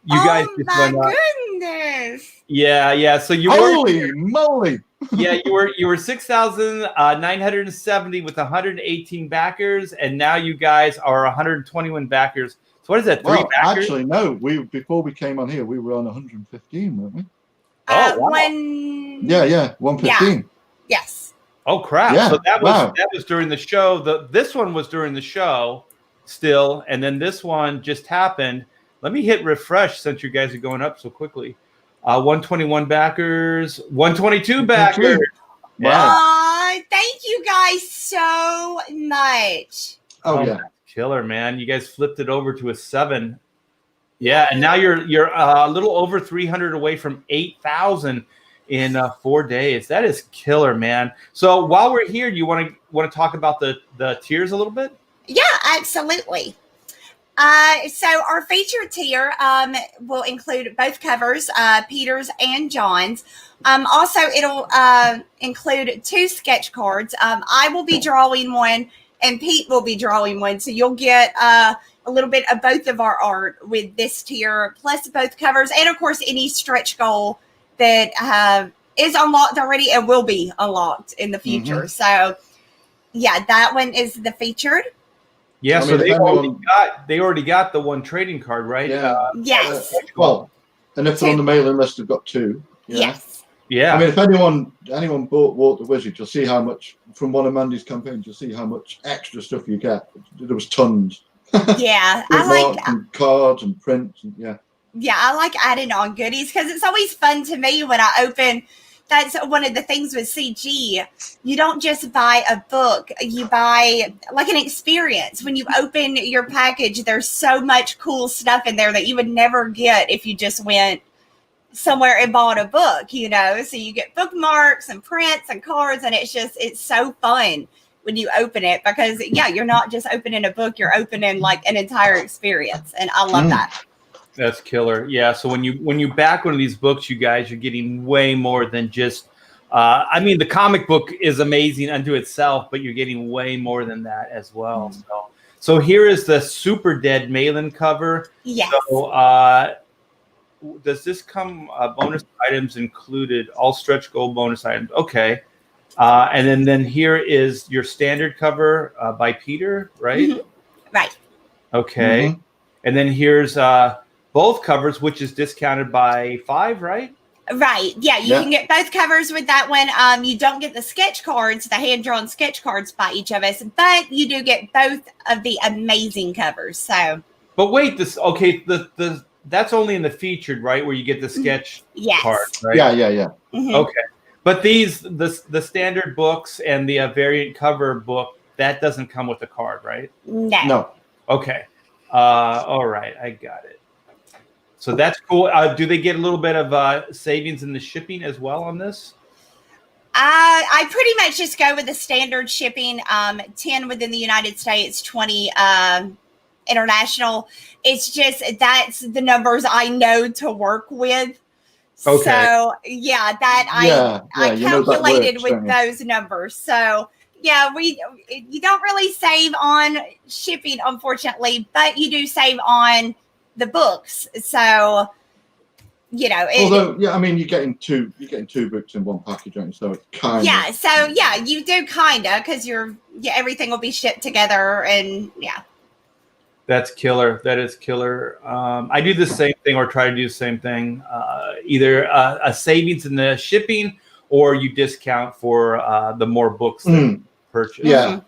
You guys just went up. Goodness. Yeah. So you Holy moly. Yeah, you were 6,970 with 118 backers, and now you guys are 121 backers. So what is that? 3 backers? Actually, no. Before we came on here, we were on 115, weren't we? Oh, wow. 115. Yeah. Yes. Oh crap! Yeah, so that was during the show. This one was during the show, still, and then this one just happened. Let me hit refresh since you guys are going up so quickly. 121 backers, 122 backers. Wow. Thank you guys so much. Oh yeah, killer, man! You guys flipped it over to a 7. Yeah, and now you're a little over 300 away from 8,000 in 4 days. That is killer, man. So while we're here, do you want to talk about the tiers a little bit? Yeah, absolutely. So our featured tier will include both covers, Peter's and John's. Also, it'll include 2 sketch cards. I will be drawing one, and Pete will be drawing one. So you'll get a little bit of both of our art with this tier, plus both covers, and of course any stretch goal that is unlocked already and will be unlocked in the future. So yeah, that one is the featured. Yeah, so they already got the 1 trading card, right? Yeah. Yes. Well, and if they're on the mailing list, they've got 2. Yeah. Yes. Yeah. I mean, if anyone bought Walk the Wizard, you'll see how much from one of Mandy's campaigns. You'll see how much extra stuff you get. There was tons. Yeah, I like and cards and prints. And, I like adding on goodies because it's always fun to me when I open that's one of the things with CG. You don't just buy a book, you buy like an experience. When you open your package, there's so much cool stuff in there that you would never get if you just went somewhere and bought a book, you know. So you get bookmarks and prints and cards, and it's so fun when you open it, because you're not just opening a book, you're opening like an entire experience, and I love that. That's killer. Yeah. So when you back one of these books, you guys, you're getting way more than just. I mean, the comic book is amazing unto itself, but you're getting way more than that as well. So here is the Super Dead Malin cover. Yes. So does this come bonus items included? All stretch goal bonus items. Okay. And then here is your standard cover by Peter, right? Mm-hmm. Right. Okay. Mm-hmm. And then here's both covers, which is discounted by 5, right? Right. Yeah, you can get both covers with that one. You don't get the sketch cards, the hand-drawn sketch cards by each of us, but you do get both of the amazing covers. So. But wait, the that's only in the featured, right? Where you get the sketch card, right? Yeah. Mm-hmm. Okay. But the standard books and the variant cover book, that doesn't come with a card, right? No. Okay. All right, I got it. So that's cool. Do they get a little bit of savings in the shipping as well on this? I pretty much just go with the standard shipping, 10 within the United States, 20 international. It's just that's the numbers I know to work with. Okay. So I calculated with those numbers. So you don't really save on shipping, unfortunately, but you do save on the books. So I mean, you're getting two books in one package, aren't you? So it's kind of you do kinda, because everything will be shipped together, and That's killer. That is killer. I do the same thing, or try to do the same thing. Either a savings in the shipping, or you discount for the more books that purchase. Yeah,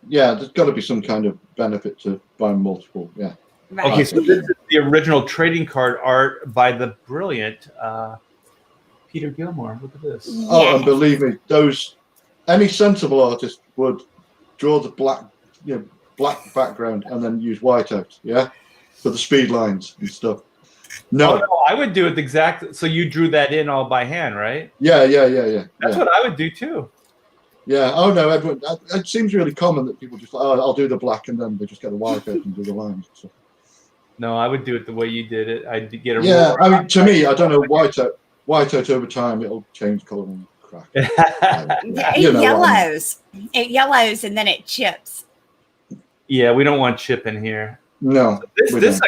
there's got to be some kind of benefit to buying multiple. Yeah. Right. Okay, so this is the original trading card art by the brilliant Peter Gilmore. Look at this. Yes. Oh, and believe me, any sensible artist would draw the black background and then use whiteout, for the speed lines and stuff. No, I would do it exactly. So you drew that in all by hand, right? Yeah. That's what I would do too. Yeah. Oh no, everyone. It seems really common that people just I'll do the black and then they just get the whiteout and do the lines. So. No, I would do it the way you did it. I'd get a I mean, to me, I don't know, whiteout over time, it'll change color and crack. It yellows. It yellows and then it chips. Yeah, we don't want chip in here. No. So this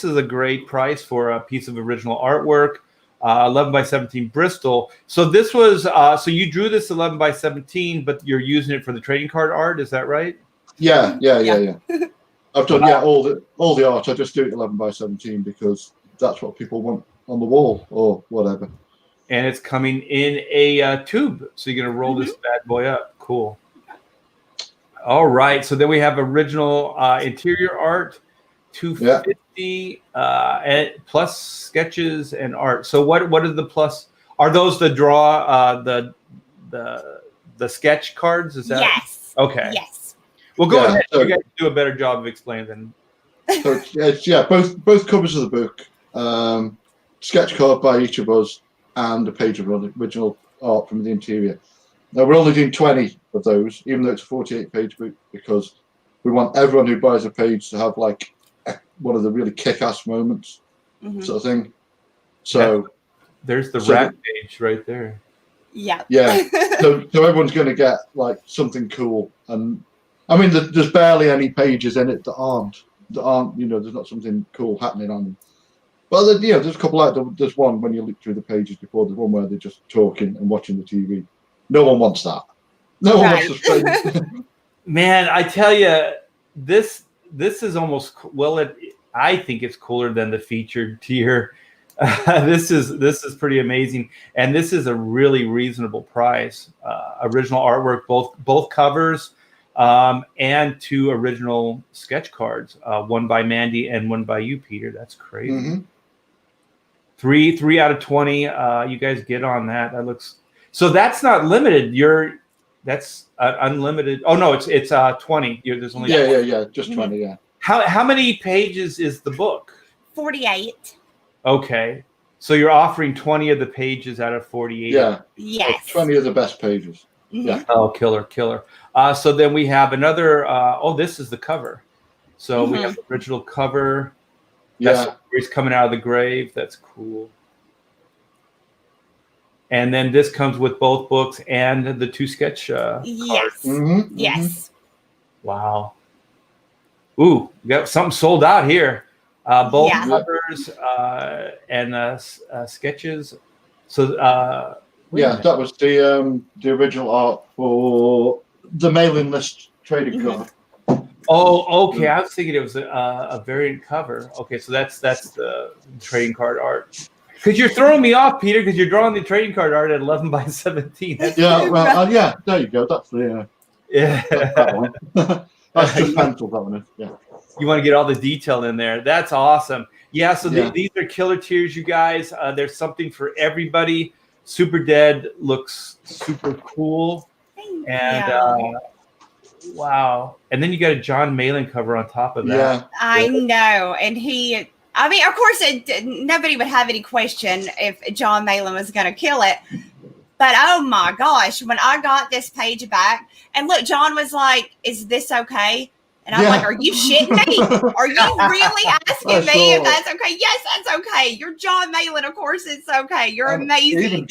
is a great price for a piece of original artwork. 11 by 17 Bristol. So this was so you drew this 11 by 17, but you're using it for the trading card art. Is that right? Yeah. I've done all the art. I just do it 11 by 17 because that's what people want on the wall or whatever. And it's coming in a tube, so you're gonna roll this bad boy up. Cool. All right, so then we have original interior art, 250 and plus sketches and art. So what is the plus? Are those the draw the sketch cards? Is that yes? Okay. Yes. Well, go ahead. You guys do a better job of explaining than. So it's both covers of the book, sketch card by each of us, and a page of original art from the interior. Now we're only doing 20 of those, even though it's a 48-page book, because we want everyone who buys a page to have like one of the really kick-ass moments, sort of thing. So there's the rat page right there. Yeah. Yeah. So everyone's going to get like something cool, and I mean, there's barely any pages in it that aren't. There's not something cool happening on them. But there's a couple there's one when you look through the pages before. There's one where they're just talking and watching the TV. No one wants that. No one wants to play. Man, I tell you, this is almost I think it's cooler than the featured tier. This is pretty amazing, and this is a really reasonable price. Original artwork, both covers, and 2 original sketch cards. One by Mandy and one by you, Peter. That's crazy. 3 out of 20. You guys get on that. That looks So that's not limited. That's unlimited. Oh no, it's 20. There's only just 20. Yeah. How many pages is the book? 48. Okay, so you're offering 20 of the pages out of 48. Yeah. Yes. 20 of the best pages. Mm-hmm. Yeah. Oh, killer. So then we have another. This is the cover. So we have the original cover. That's where he's coming out of the grave. That's cool. And then this comes with both books and the 2 sketch cards. Yes. Mm-hmm. Yes. Wow. Ooh, we got something sold out here. Both covers and sketches. So that was the original art for the mailing list trading card. Oh, okay. I was thinking it was a variant cover. Okay, so that's the trading card art. Because you're throwing me off, Peter, because you're drawing the trading card art at 11 by 17. There you go. That's the that one. That's just pencil, that one is. Yeah. You want to get all the detail in there. That's awesome. Yeah, so these are killer tiers, you guys. There's something for everybody. Super Dead looks super cool. And wow. And then you got a John Malin cover on top of that. Yeah. I know. And of course, nobody would have any question if John Malin was going to kill it. But oh my gosh, when I got this page back, and look, John was like, "Is this okay?" And I'm like, "Are you shitting me? Are you really asking me if that's okay?" Yes, that's okay. You're John Malin, of course it's okay. You're amazing.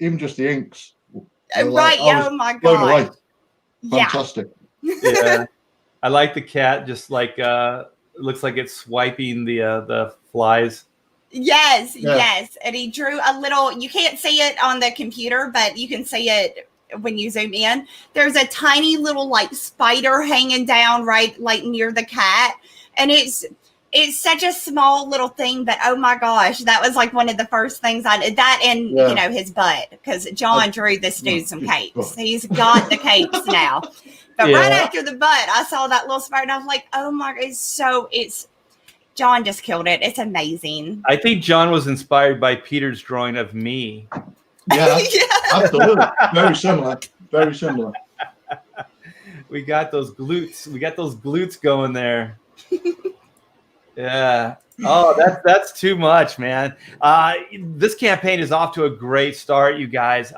Even just the inks. Right? Oh my god. Fantastic. Yeah. I like the cat. Just like looks like it's swiping the flies. Yes. And he drew a little, you can't see it on the computer, but you can see it when you zoom in. There's a tiny little like spider hanging down right like near the cat. And it's such a small little thing, but oh my gosh, that was like one of the first things I did. That and his butt, because John drew this dude some capes. He's got the capes now. But right after the butt, I saw that little spider and I was like, oh my god, John just killed it. It's amazing. I think John was inspired by Peter's drawing of me. Yeah, absolutely. Very similar. Very similar. We got those glutes. We got those glutes going there. Yeah. Oh, that's too much, man. This campaign is off to a great start, you guys.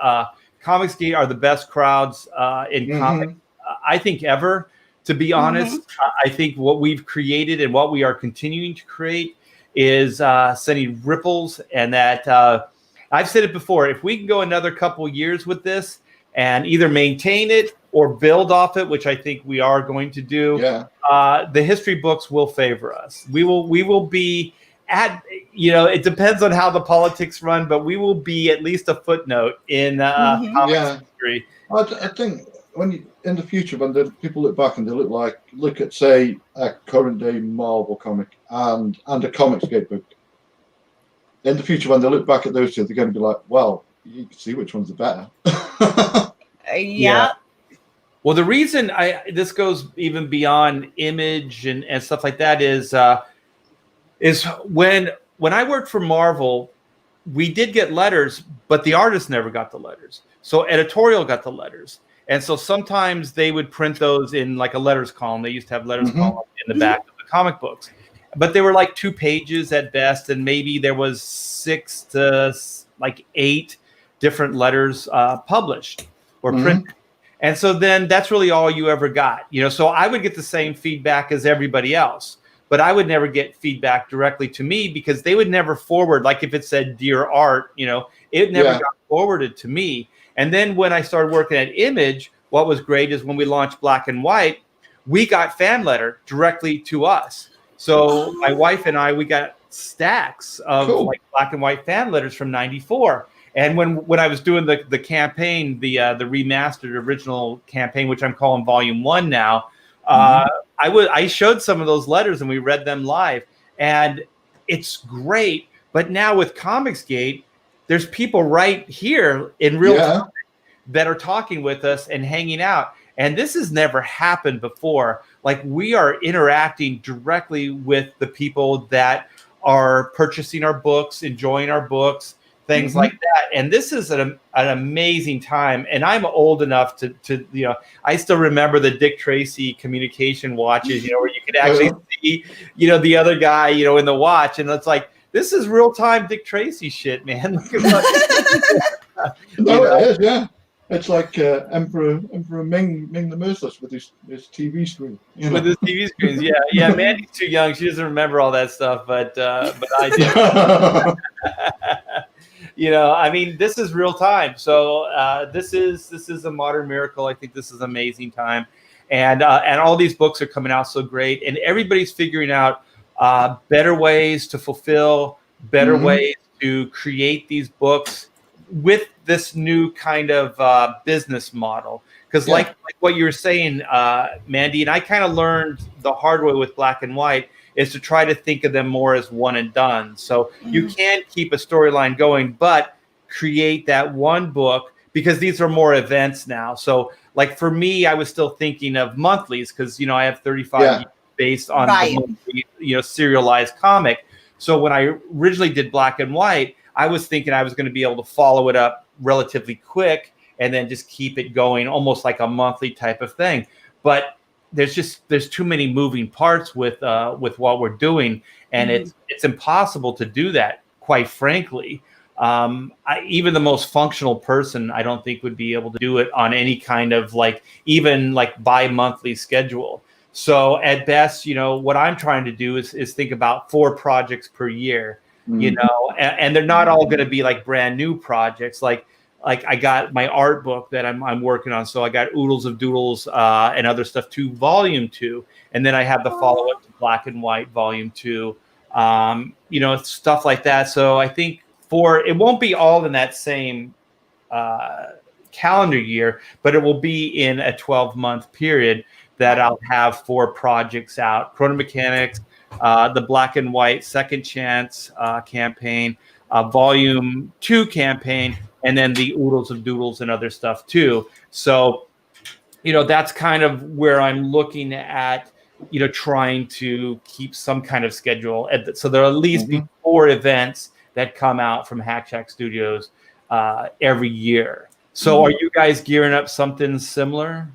Comicsgate are the best crowds in comics, I think, ever. To be honest, I think what we've created and what we are continuing to create is sending ripples, and that I've said it before. If we can go another couple years with this and either maintain it or build off it, which I think we are going to do, the history books will favor us. We will be at, it depends on how the politics run, but we will be at least a footnote in comics history. I think in the future, when the people look back and they look at say a current day Marvel comic and a Comicsgate book, in the future when they look back at those two, they're going to be like, well, you can see which one's the better. Yeah. Well, the reason this goes even beyond image and stuff like that is when I worked for Marvel, we did get letters, but the artist never got the letters. So editorial got the letters. And so sometimes they would print those in like a letters column. They used to have letters column in the back of the comic books. But they were like 2 pages at best, and maybe there was 6 to 8 different letters published or printed. And so then that's really all you ever got. So I would get the same feedback as everybody else, but I would never get feedback directly to me because they would never forward. Like if it said Dear Art, it never got forwarded to me. And then when I started working at Image, what was great is when we launched Black and White, we got fan letter directly to us. So my wife and I, we got stacks of like Black and White fan letters from '94. And when I was doing the campaign, the remastered original campaign, which I'm calling Volume 1 now, I showed some of those letters and we read them live. And it's great. But now with Comicsgate, there's people right here in real time that are talking with us and hanging out. And this has never happened before. Like we are interacting directly with the people that are purchasing our books, enjoying our books, things like that. And this is an amazing time. And I'm old enough to I still remember the Dick Tracy communication watches, where you could actually see, the other guy, in the watch. And it's like, this is real time Dick Tracy shit, man. Look at what, it is, yeah. It's like Emperor Ming the Merciless with his TV screen. With his TV screens, yeah. Mandy's too young; she doesn't remember all that stuff, but I do. I mean, this is real time. So this is a modern miracle. I think this is an amazing time, and all these books are coming out so great, and everybody's figuring out better ways to fulfill, better ways to create these books with this new kind of business model. Because like what you were saying, Mandy, and I kind of learned the hard way with Black and White, is to try to think of them more as one and done. So you can keep a storyline going, but create that one book, because these are more events now. So like for me, I was still thinking of monthlies, because, I have 35 years based on the monthly, serialized comic. So when I originally did Black and White, I was thinking I was going to be able to follow it up relatively quick and then just keep it going almost like a monthly type of thing. But there's too many moving parts with what we're doing, and it's impossible to do that, quite frankly. Even the most functional person, I don't think, would be able to do it on any kind of even bi-monthly schedule. So at best, what I'm trying to do is think about 4 projects per year. And they're not all going to be brand new projects. Like I got my art book that I'm working on. So I got Oodles of Doodles and other stuff too, volume 2. And then I have the follow up to Black and White volume 2, stuff like that. So I think it won't be all in that same calendar year, but it will be in a 12-month period that I'll have 4 projects out. Chrono Mechanics, the Black and White Second Chance campaign, volume 2 campaign, and then the Oodles of Doodles and other stuff too. So, that's kind of where I'm looking at, trying to keep some kind of schedule. So there'll at least be 4 events that come out from Hack Shack Studios every year. So are you guys gearing up something similar?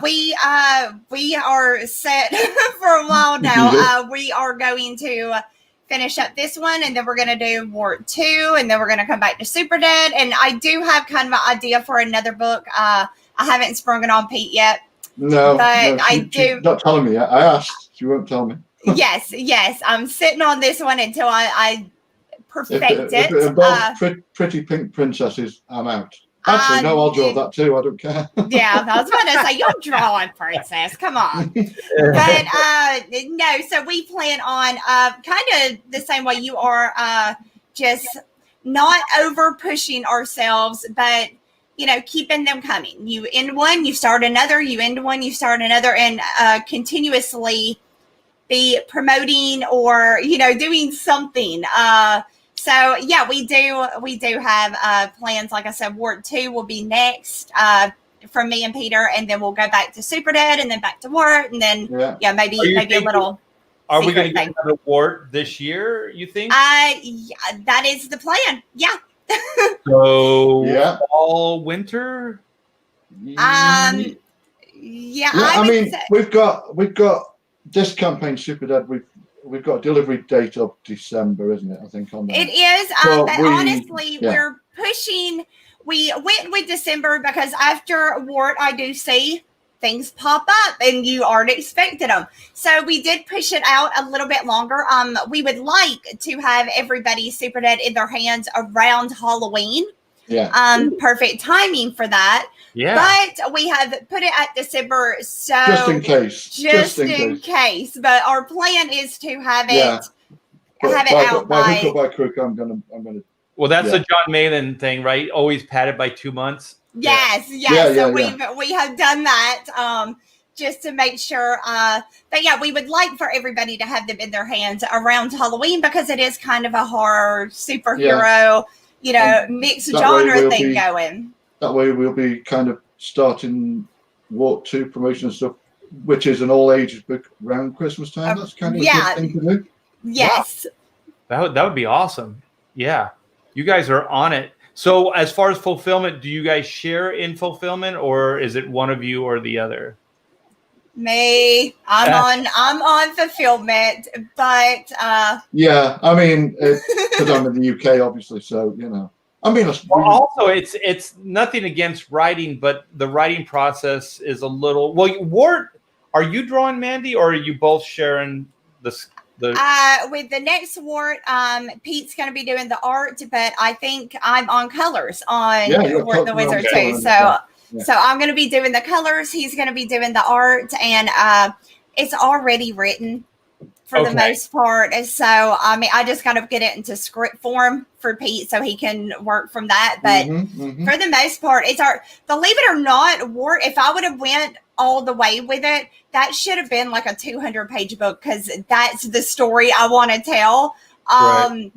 We are set for a while now. We are going to finish up this one, and then we're going to do Wart 2, and then we're going to come back to Super Dead. And I do have kind of an idea for another book. I haven't sprung it on Pete yet. No, but she's not telling me yet. I asked, she won't tell me. Yes. I'm sitting on this one until I perfect it. If it involves pretty pink princesses, I'm out. Actually, no, I'll draw that too. I don't care. Yeah, I was about to say, you'll draw a princess. Come on. But no, so we plan on kind of the same way you are, just not over pushing ourselves, but, keeping them coming. You end one, you start another, you end one, you start another, and continuously be promoting or, doing something. So yeah, we do have plans. Like I said, Wart 2 will be next from me and Peter, and then we'll go back to Super Dead, and then back to Wart, and then maybe a little. Are we going to get another Wart this year? You think? That is the plan. Yeah. So fall, winter. I mean, we've got this campaign, Super Dead. We've got a delivery date of December, isn't it? I think on that. It is, but honestly, we're pushing. We went with December because after Wart, I do see things pop up, and you aren't expecting them. So we did push it out a little bit longer. We would like to have everybody Super Dead in their hands around Halloween. Yeah. Perfect timing for that. Yeah. But we have put it at December, so just in case. But our plan is to have it out by hook or by crook. I'm gonna. Well, that's a John Malin thing, right? Always padded by 2 months. Yes. So we have done that just to make sure. But yeah, we would like for everybody to have them in their hands around Halloween, because it is kind of a horror superhero, mixed genre thing going. That way we'll be kind of starting Wart 2 promotion and stuff, which is an all ages book around Christmas time. That's kind of a good thing to do. Yes. Wow. That would be awesome. Yeah. You guys are on it. So as far as fulfillment, do you guys share in fulfillment, or is it one of you or the other? Me, I'm on fulfillment, but yeah, I mean, because I'm in the UK, obviously, so I mean, well, also it's nothing against writing, but the writing process is a little. Well, Wart, are you drawing, Mandy, or are you both sharing the? With the next Wart, Pete's going to be doing the art, but I think I'm on colors on Wart the Wizard too. So I'm going to be doing the colors. He's going to be doing the art, and it's already written for the most part. So I mean, I just kind of get it into script form for Pete so he can work from that. But for the most part, it's art. Believe it or not, Wart, if I would have went all the way with it, that should have been like a 200-page book, because that's the story I want to tell. Right.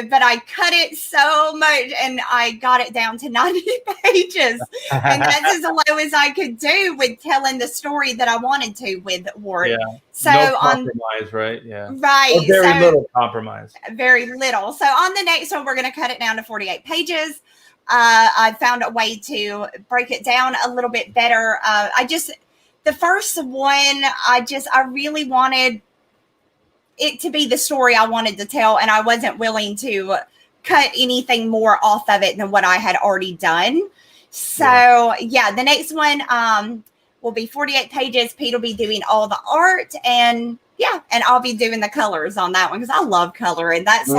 But I cut it so much and I got it down to 90 pages. And that's as low as I could do with telling the story that I wanted to with Wart. Yeah. So no compromise, right? Yeah. Right. Or very little compromise. Very little. So on the next one, we're going to cut it down to 48 pages. I found a way to break it down a little bit better. The first one, I really wanted it to be the story I wanted to tell, and I wasn't willing to cut anything more off of it than what I had already done. So the next one will be 48 pages. Pete will be doing all the art, and I'll be doing the colors on that one, because I love coloring. That's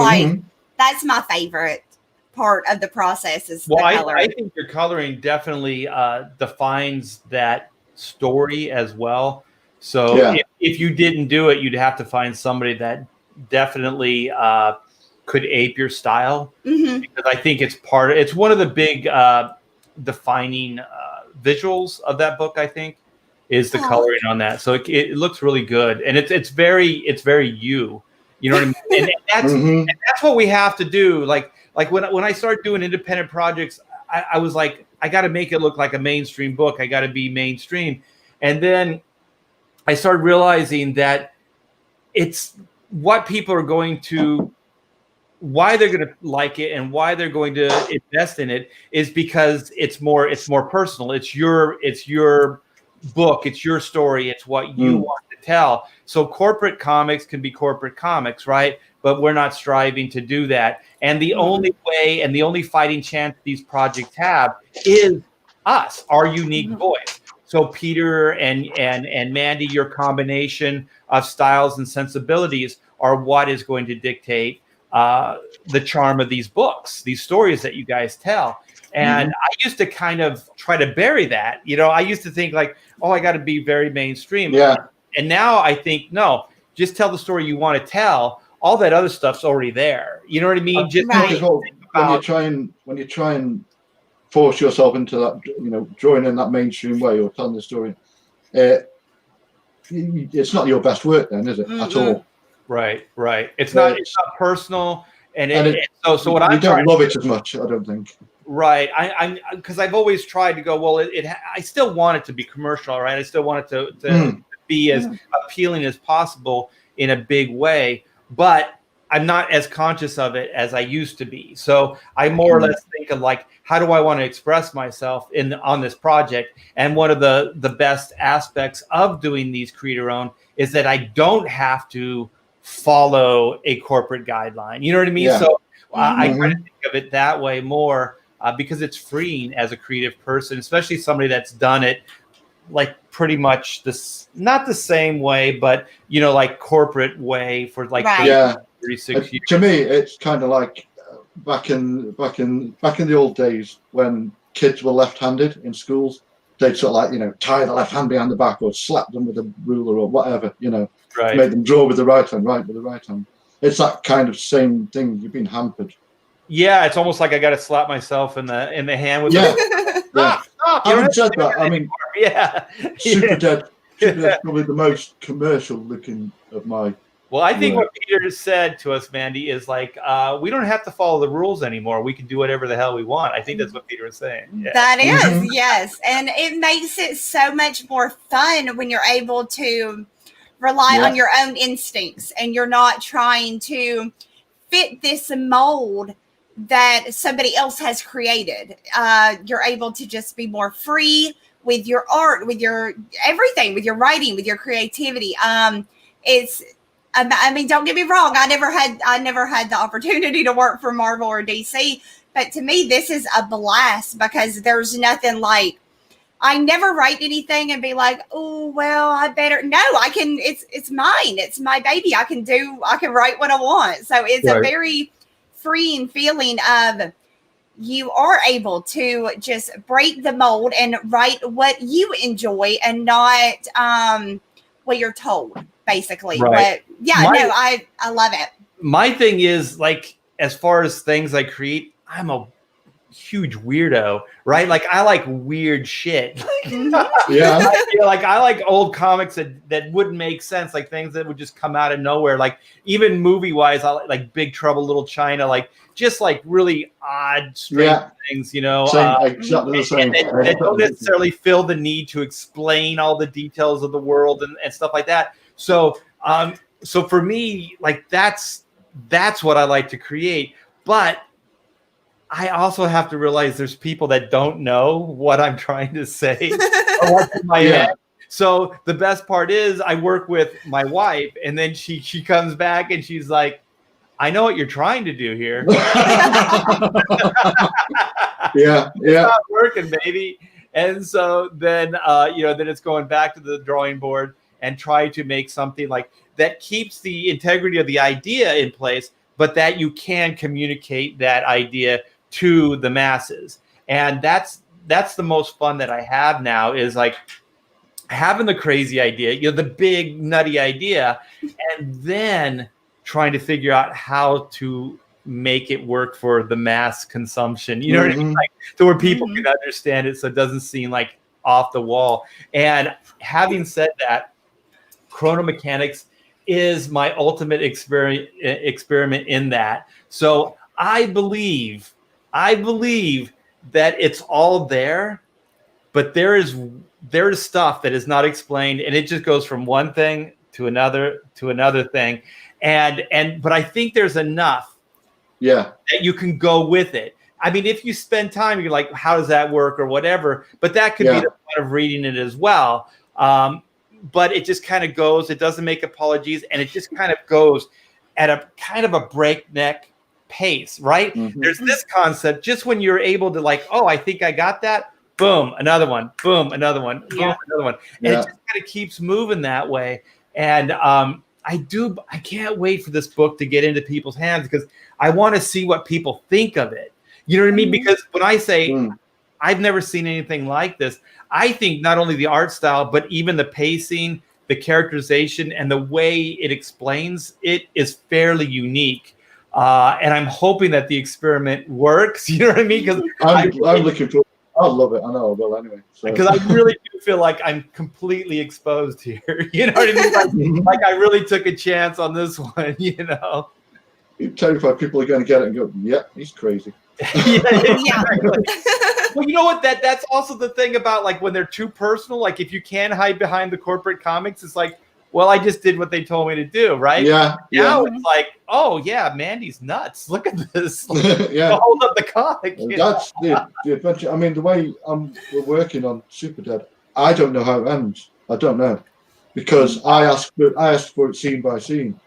that's my favorite part of the process is the coloring. I think your coloring definitely defines that story as well. So if you didn't do it, you'd have to find somebody that definitely could ape your style, because I think it's one of the big defining visuals of that book. I think is the coloring on that. So it looks really good, and it's very you. You know what I mean? And that's what we have to do. Like when I started doing independent projects, I was like, I got to make it look like a mainstream book. I got to be mainstream, and then I started realizing that it's what people are going to, why they're going to like it and why they're going to invest in it is because it's more personal. It's your book. It's your story. It's what you want to tell. So corporate comics can be corporate comics, right? But we're not striving to do that. And the only way and the only fighting chance these projects have is us, our unique voice. So Peter and Mandy, your combination of styles and sensibilities are what is going to dictate the charm of these books, these stories that you guys tell. And I used to kind of try to bury that. I used to think like, oh, I got to be very mainstream. Yeah. And now I think, no, just tell the story you want to tell. All that other stuff's already there. You know what I mean? Just when you try and force yourself into that, drawing in that mainstream way or telling the story, it's not your best work then, is it? At all? Right. It's not personal, so what you don't love it as much, I don't think. Right. I'm because I've always tried to go, well, I still want it to be commercial, right? I still want it to be as appealing as possible in a big way, but I'm not as conscious of it as I used to be. So I more or less think of like, how do I want to express myself on this project? And one of the best aspects of doing these creator-owned is that I don't have to follow a corporate guideline. You know what I mean? Yeah. So I try to think of it that way more because it's freeing as a creative person, especially somebody that's done it like pretty much not the same way, but like corporate way for like 36 years. To me, it's kind of like back in the old days when kids were left-handed in schools. They'd sort of tie the left hand behind the back or slap them with a ruler or whatever, right. Make them draw with the right hand, write with the right hand. It's that kind of same thing. You've been hampered. Yeah, it's almost like I got to slap myself in the hand with Stop. Having said that, I mean, Super Dead is probably the most commercial looking of my. Well, I think what Peter just said to us, Mandy, is like, we don't have to follow the rules anymore. We can do whatever the hell we want. I think that's what Peter was saying. Yeah. That is, yes. And it makes it so much more fun when you're able to rely on your own instincts and you're not trying to fit this mold that somebody else has created. You're able to just be more free with your art, with your everything, with your writing, with your creativity. I mean, don't get me wrong. I never had the opportunity to work for Marvel or DC, but to me, this is a blast because there's nothing like, I never write anything and be like, oh, well, I better, no, I can, it's mine. It's my baby. I can write what I want. So it's a very freeing feeling of, you are able to just break the mold and write what you enjoy and not what you're told, basically. Right. But I love it. My thing is, like, as far as things I create, I'm a huge weirdo, right? Like, I like weird shit. Yeah. I like old comics that wouldn't make sense, like things that would just come out of nowhere. Like, even movie wise, I like Big Trouble Little China, like just like really odd, strange things, exactly the same. That don't necessarily feel the need to explain all the details of the world and stuff like that. So for me, like that's what I like to create. But I also have to realize there's people that don't know what I'm trying to say or what's in my head. So the best part is I work with my wife, and then she comes back and she's like, I know what you're trying to do here. It's not working, baby. And so then then it's going back to the drawing board and try to make something like that keeps the integrity of the idea in place, but that you can communicate that idea to the masses. And that's the most fun that I have now, is like having the crazy idea, the big nutty idea, and then trying to figure out how to make it work for the mass consumption. You know what I mean? Like, to where people can understand it, so it doesn't seem like off the wall. And having said that, Chrono Mechanics is my ultimate experiment in that. So I believe that it's all there, but there is stuff that is not explained, and it just goes from one thing to another thing. But I think there's enough that you can go with it. I mean, if you spend time, you're like, how does that work or whatever, but that could be the fun of reading it as well. But it just kind of goes, it doesn't make apologies, and it just kind of goes at a kind of a breakneck pace, right? There's this concept, just when you're able to like, oh, I think I got that, boom, another one, boom, another one, boom, another one. And it just kind of keeps moving that way. And I can't wait for this book to get into people's hands, because I want to see what people think of it. You know what I mean? Because when I say I've never seen anything like this, I think not only the art style, but even the pacing, the characterization, and the way it explains it is fairly unique. And I'm hoping that the experiment works. You know what I mean? Because I'm looking for. I love it. I know I will anyway. Because I really do feel like I'm completely exposed here. You know what I mean? Like I really took a chance on this one. You're terrified people are going to get it and go, yeah, he's crazy. Well, you know what? That's also the thing about like when they're too personal. Like if you can hide behind the corporate comics, it's like, well, I just did what they told me to do, right? Now it's like, oh yeah, Mandy's nuts. Look at this. Hold up the comic. That's the adventure. I mean, the way we're working on Super Dead, I don't know how it ends. I don't know, because I asked for it scene by scene.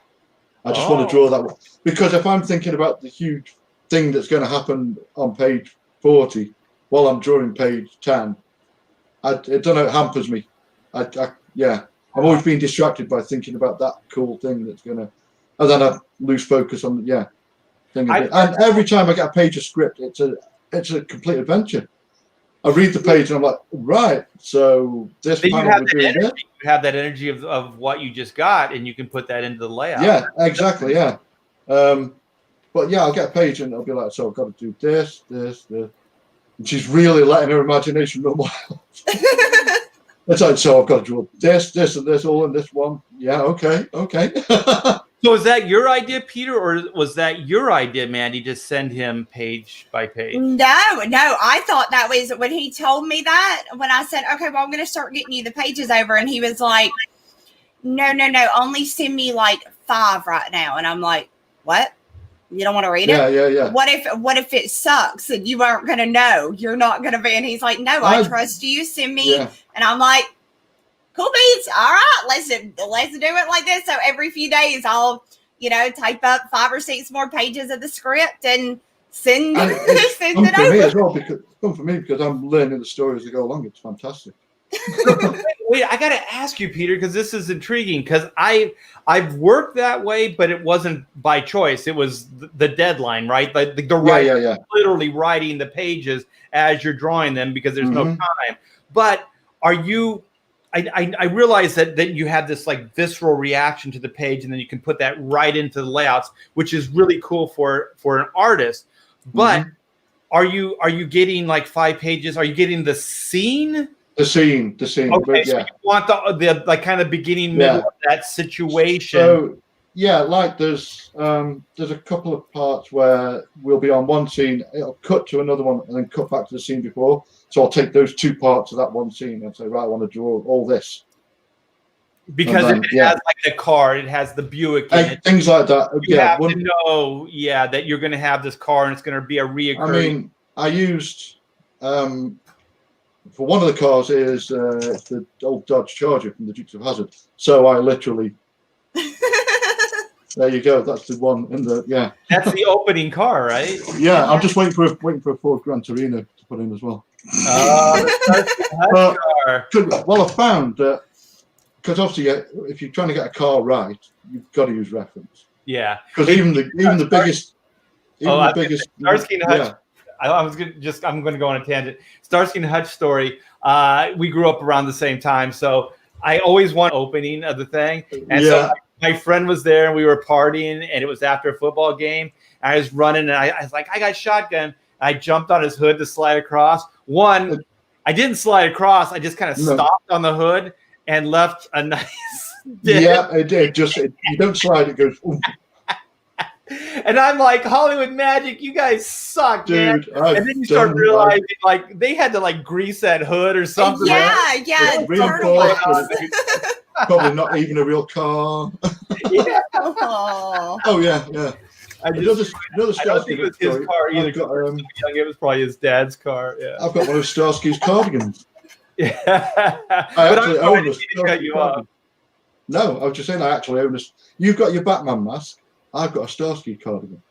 I just want to draw that one, because if I'm thinking about the huge thing that's going to happen on page 40 while I'm drawing page 10, I don't know, it hampers me. I'm always being distracted by thinking about that cool thing that's going to, and then I lose focus on thing. And every time I get a page of script, it's a complete adventure. I read the page and I'm like, right, so this panel we're doing this. You have that energy of what you just got, and you can put that into the layout. Yeah, exactly, yeah. But yeah, I'll get a page and I'll be like, so I've got to do this. And she's really letting her imagination run wild. It's like, so I've got to draw this, and this, all in this one. Yeah, okay. So is that your idea, Peter, or was that your idea, Mandy, to send him page by page? No. I thought that was when he told me that, when I said, okay, well, I'm going to start getting you the pages over. And he was like, no, only send me like 5 right now. And I'm like, what? You don't want to read Yeah, it? yeah, yeah. What if it sucks and you aren't going to know? You're not going to be. And he's like, no, I trust you. Send me. Yeah. And I'm like, cool beans. All right, let's do it like this. So every few days I'll, type up 5 or 6 more pages of the script and send it over. Me as well, fun for me because I'm learning the story as I go along. It's fantastic. Wait, I got to ask you, Peter, because this is intriguing. Because I've worked that way, but it wasn't by choice. It was the deadline, right? The writer literally writing the pages as you're drawing them because there's no time. But are you? I realize that you have this like visceral reaction to the page, and then you can put that right into the layouts, which is really cool for an artist. But are you getting like 5 pages? Are you getting the scene? The scene. Okay, so you want the like kind of beginning, middle of that situation. So like there's a couple of parts where we'll be on one scene, it'll cut to another one, and then cut back to the scene before. So I'll take those 2 parts of that one scene and say, right, I want to draw all this. Because then, it has like the car, it has the Buick in it. Things like that. You have to know, that you're going to have this car and it's going to be a reoccurring. I mean, I used for one of the cars is the old Dodge Charger from the Dukes of Hazzard. So I literally, there you go. That's the one in the That's the opening car, right? Yeah, I'm just waiting for a Ford Gran Torino to put in as well. Well, I found that because obviously if you're trying to get a car right, you've got to use reference. Yeah, because even the biggest, Starsky and Hutch. I'm going to go on a tangent. Starsky and Hutch story. We grew up around the same time, so I always want opening of the thing. And so my friend was there, and we were partying, and it was after a football game. And I was running, and I was like, I got a shotgun. I jumped on his hood to slide across. I didn't slide across. I just kind of stopped on the hood and left a nice dent. Yeah, it did. You don't slide, it goes. Ooh. And I'm like, Hollywood Magic, you guys suck, dude, man. And then you start realizing, like, they had to, like, grease that hood or something. Yeah. Probably not even a real car. Yeah. Oh, yeah. I don't think it was his car either. It was probably his dad's car. Yeah. I've got one of Starsky's cardigans. Yeah. I actually own a Starsky cardigan. No, I was just saying I actually own this. You've got your Batman mask. I've got a Starsky cardigan.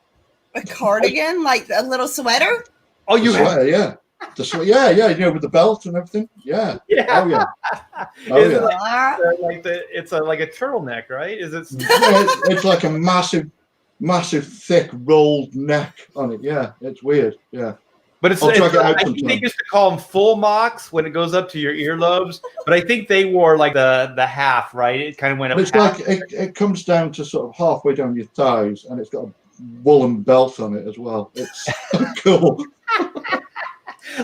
A cardigan? Like a little sweater? Oh, you have? Yeah. The sweater, with the belt and everything. Yeah. Yeah. Oh, yeah. It's like a turtleneck, right? Is it? It's like a massive, thick, rolled neck on it. Yeah, it's weird. Yeah. But I think they used to call them full mocks when it goes up to your earlobes. But I think they wore like the half, right? It kind of went up. It's like it comes down to sort of halfway down your thighs, and it's got a woolen belt on it as well. It's cool.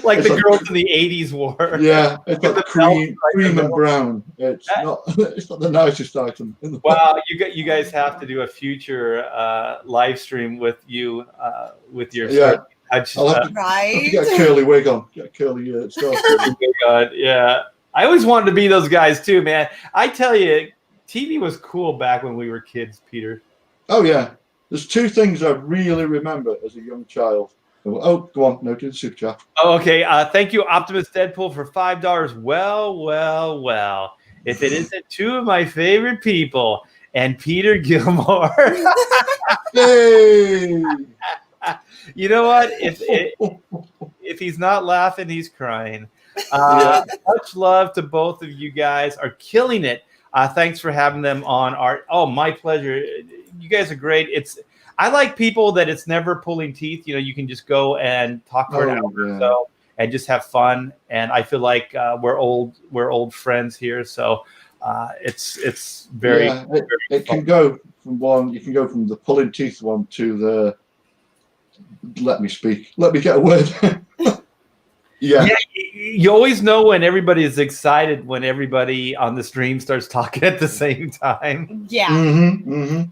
Like it's the girls in the 80s wore. Yeah, it's got cream and brown. It's not the nicest item in the world. Wow, you guys have to do a future live stream with you with your I'll have to get a curly wig on. Get a curly stuff. Oh my God, yeah. I always wanted to be those guys too, man. I tell you, TV was cool back when we were kids, Peter. Oh yeah. There's 2 things I really remember as a young child. Oh, go on. No, do the super chat. Oh, okay. Thank you, Optimus Deadpool, for $5. Well. If it isn't 2 of my favorite people and Peter Gilmore. Hey. You know what? If he's not laughing, he's crying. Much love to both of you guys. Are killing it. Thanks for having them on my pleasure. You guys are great. I like people that it's never pulling teeth. You can just go and talk for an hour or so and just have fun. And I feel like we're old friends here. So it's very, it can go from one. You can go from the pulling teeth one to the. Let me speak. Let me get a word. Yeah. You always know when everybody is excited when everybody on the stream starts talking at the same time. Yeah. Mm-hmm.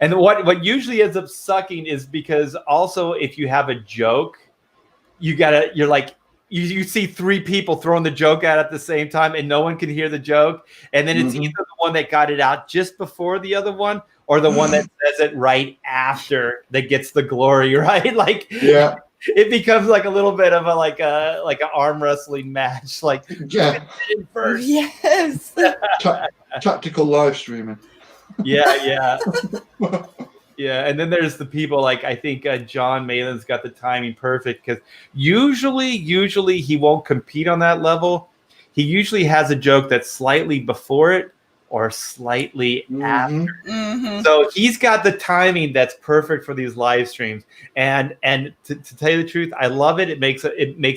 And what usually ends up sucking is because also if you have a joke, you're like you see 3 people throwing the joke out at the same time and no one can hear the joke, and then it's either the one that got it out just before the other one or the one that says it right after that gets the glory, right? Like, yeah, it becomes like a little bit of a like an arm wrestling match. Like, yeah, first. Yes. tactical live streaming. Yeah. Yeah, and then there's the people like I think John Malin's got the timing perfect because usually he won't compete on that level. He usually has a joke that's slightly before it or slightly after. Mm-hmm. So he's got the timing that's perfect for these live streams. And to tell you the truth, I love it. It makes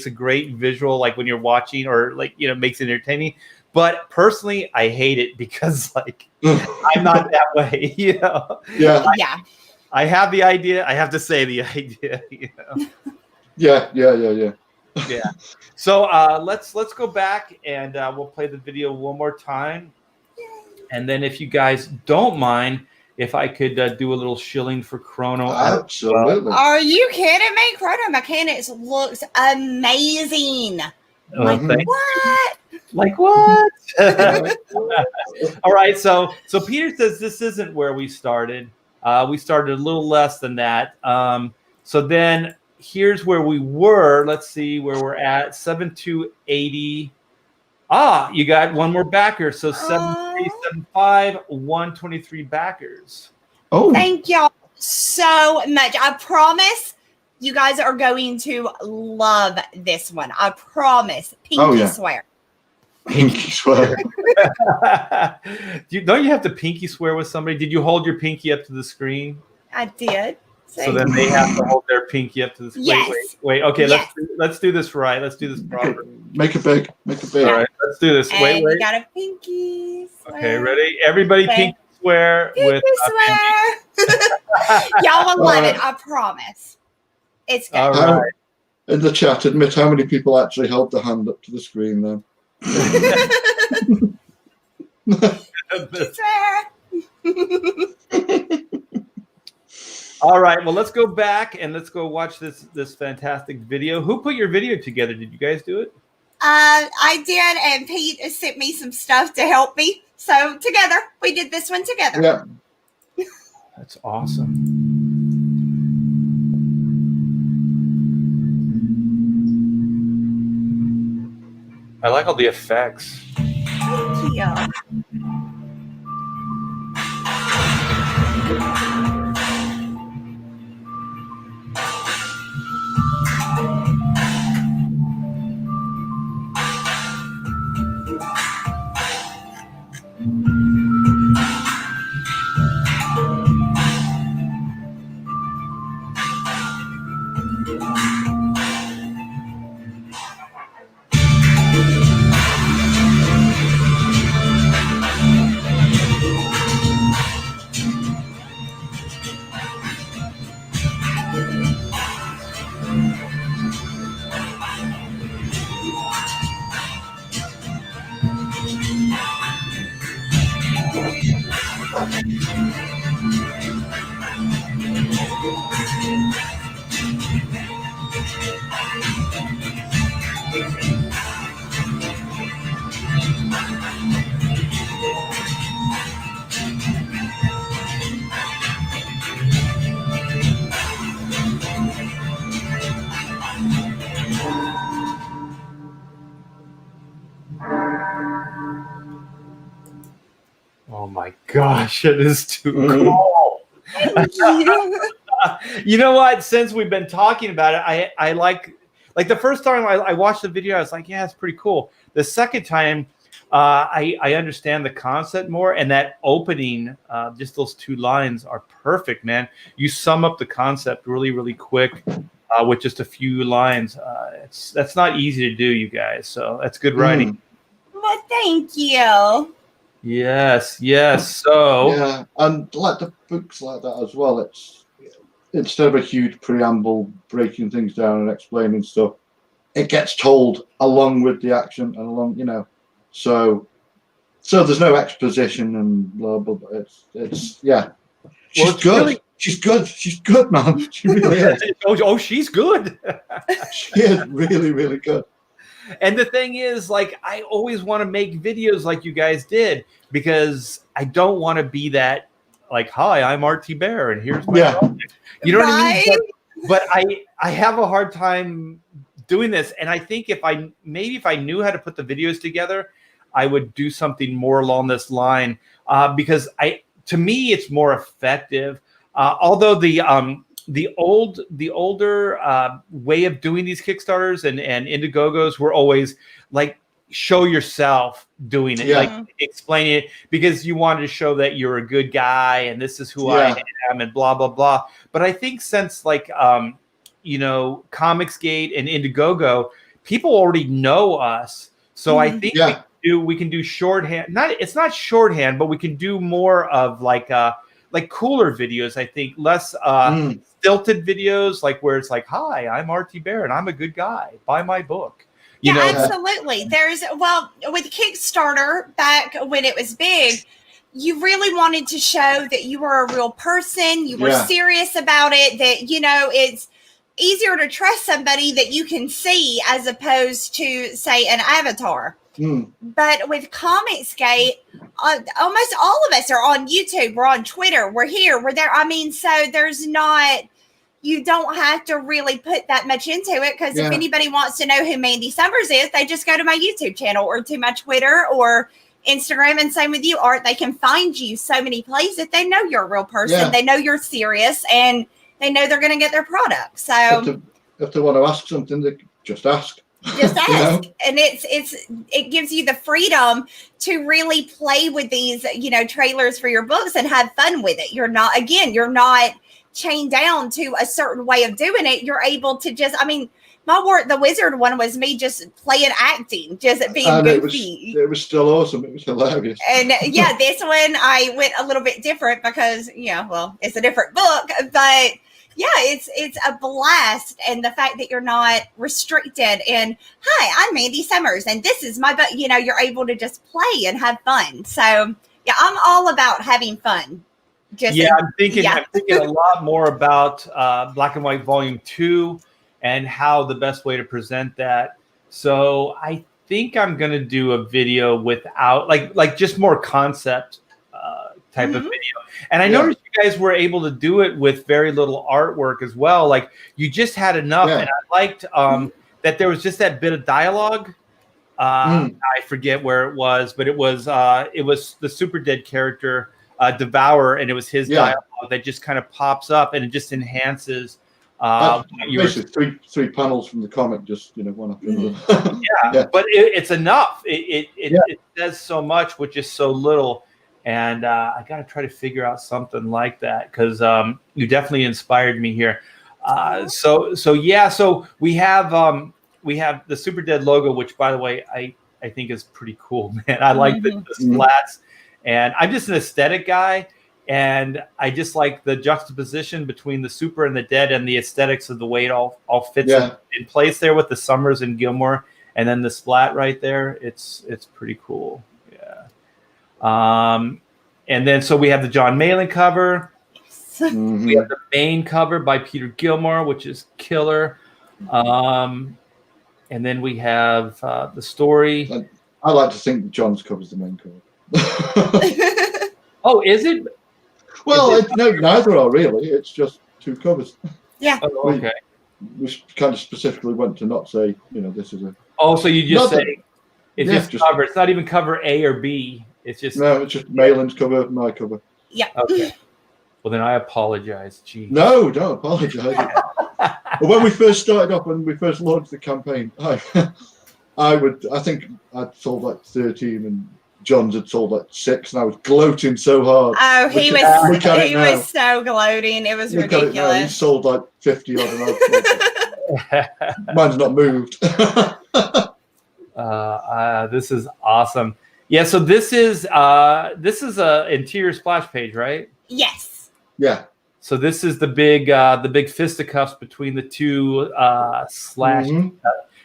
a great visual, like when you're watching, or like makes it entertaining. But personally, I hate it because like I'm not that way, Yeah. Yeah. I have the idea. I have to say the idea. Yeah. Yeah. So let's go back and we'll play the video one more time. And then if you guys don't mind, if I could do a little shilling for Chrono. Absolutely. Are you kidding me? Chrono Mechanics looks amazing. Like what? Like what? All right. So Peter says this isn't where we started. We started a little less than that. So then here's where we were. Let's see where we're at. 7280. You got one more backer. So 7375, 123 backers. Oh, thank y'all so much. I promise you guys are going to love this one. I promise. Pinky swear. Pinky swear. Don't you have to pinky swear with somebody? Did you hold your pinky up to the screen? I did. So then they have to hold their pinky up to the screen. Yes. Wait. Okay, yes. let's do this right. Let's do this proper. Make it big. All right, let's do this. And wait. We got a pinky swear. Okay, ready? Everybody pinky swear. Pinky with swear. Y'all will love it. I promise. It's good. All right. In the chat, admit how many people actually held the hand up to the screen then. All right, well, let's go back and let's go watch this fantastic video. Who put your video together? Did you guys do it? I did, and Pete sent me some stuff to help me. So together, we did this one together. Yeah. That's awesome. I like all the effects. Thank you. Oh my gosh, it is too cool. You know what? Since we've been talking about it, I like the first time I watched the video, I was like, yeah, it's pretty cool. The second time, I understand the concept more, and that opening, just those two lines are perfect, man. You sum up the concept really, really quick with just a few lines. That's not easy to do, you guys. So that's good writing. Well, thank you. Yes. So yeah, and like the books like that as well. It's instead of a huge preamble breaking things down and explaining stuff, it gets told along with the action and along, So there's no exposition and blah blah blah. It's yeah. She's good. She's good. She's good, man. She really is. Oh, she's good. She is really, really good. And the thing is, like, I always want to make videos like you guys did because I don't want to be that like, hi, I'm RT Bear, and here's my project. You know what I mean? But I have a hard time doing this, and I think if I knew how to put the videos together, I would do something more along this line, because to me it's more effective. Although the older way of doing these Kickstarters and Indiegogos were always like, show yourself doing it, like explaining it, because you wanted to show that you're a good guy and this is who I am and blah blah blah. But I think since like Comicsgate and Indiegogo, people already know us, so I think we can do shorthand. It's not shorthand, but we can do more of like cooler videos. I think less stilted videos, like where it's like, hi, I'm RT Bear and I'm a good guy. Buy my book. You know, absolutely. With Kickstarter back when it was big, you really wanted to show that you were a real person. You were serious about it, that, it's easier to trust somebody that you can see as opposed to, say, an avatar. But with Comicsgate, almost all of us are on YouTube. We're on Twitter. We're here. We're there. I mean, so you don't have to really put that much into it, because if anybody wants to know who Mandy Summers is, they just go to my YouTube channel or to my Twitter or Instagram. And same with you, Art. They can find you so many places. They know you're a real person. They know you're serious, and they know they're going to get their product. So if they want to ask something, they just ask. Just ask. And it gives you the freedom to really play with these, trailers for your books and have fun with it. You're not chained down to a certain way of doing it. You're able to just, the wizard one was me just playing acting, just being goofy. It was still awesome. It was hilarious. And this one I went a little bit different because, it's a different book, but it's a blast. And the fact that you're not restricted and, hi, I'm Mandy Summers and this is my book, you're able to just play and have fun. So I'm all about having fun. I'm thinking a lot more about Black and White Volume 2 and how the best way to present that. So I think I'm going to do a video without like just more concept type of video. And I noticed you guys were able to do it with very little artwork as well. Like you just had enough. And I liked that there was just that bit of dialogue. I forget where it was, but it was the Super Dead character, Devour, and it was his dialogue that just kind of pops up and it just enhances basically three panels from the comic, just one after another. But it's enough. It says so much with just so little, and I got to try to figure out something like that, because you definitely inspired me here. So we have the Super Dead logo, which, by the way, I think is pretty cool, man. I like the splats. And I'm just an aesthetic guy, and I just like the juxtaposition between the Super and the Dead and the aesthetics of the way it all fits in place there with the Summers and Gilmore, and then the splat right there. It's pretty cool. And then so we have the John Malin cover. We have the main cover by Peter Gilmore, which is killer. And then we have the story. I like to think John's cover is the main cover. Oh, is it? Well, neither are really. It's just two covers. Yeah. Oh, okay. We kind of specifically went to not say, this is a. Oh, so you just say it's just cover. It's not even cover A or B. It's just it's just Malin's cover, my cover. Yeah. Okay. Well, then I apologize. Gee. No, don't apologize. When we first started off, when we first launched the campaign, I think I'd sold like 13 and John's had sold like 6, and I was gloating so hard. Oh, he was so gloating. It was ridiculous. He sold like 50 odd, and mine's not moved. This is awesome. Yeah, so this is a interior splash page, right? Yes. Yeah. So this is the big fisticuffs between the two slash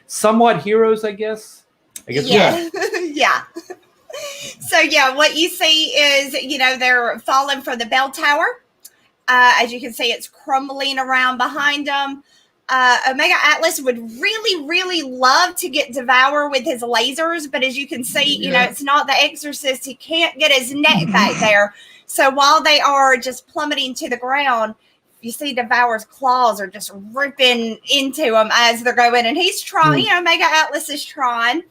somewhat heroes, I guess. Yeah. Yeah. So what you see is, they're falling from the bell tower. As you can see, it's crumbling around behind them. Omega Atlas would really, really love to get Devour with his lasers, but as you can see, it's not the Exorcist. He can't get his neck back there. So while they are just plummeting to the ground, you see Devour's claws are just ripping into them as they're going, and he's trying, Mega Atlas is trying.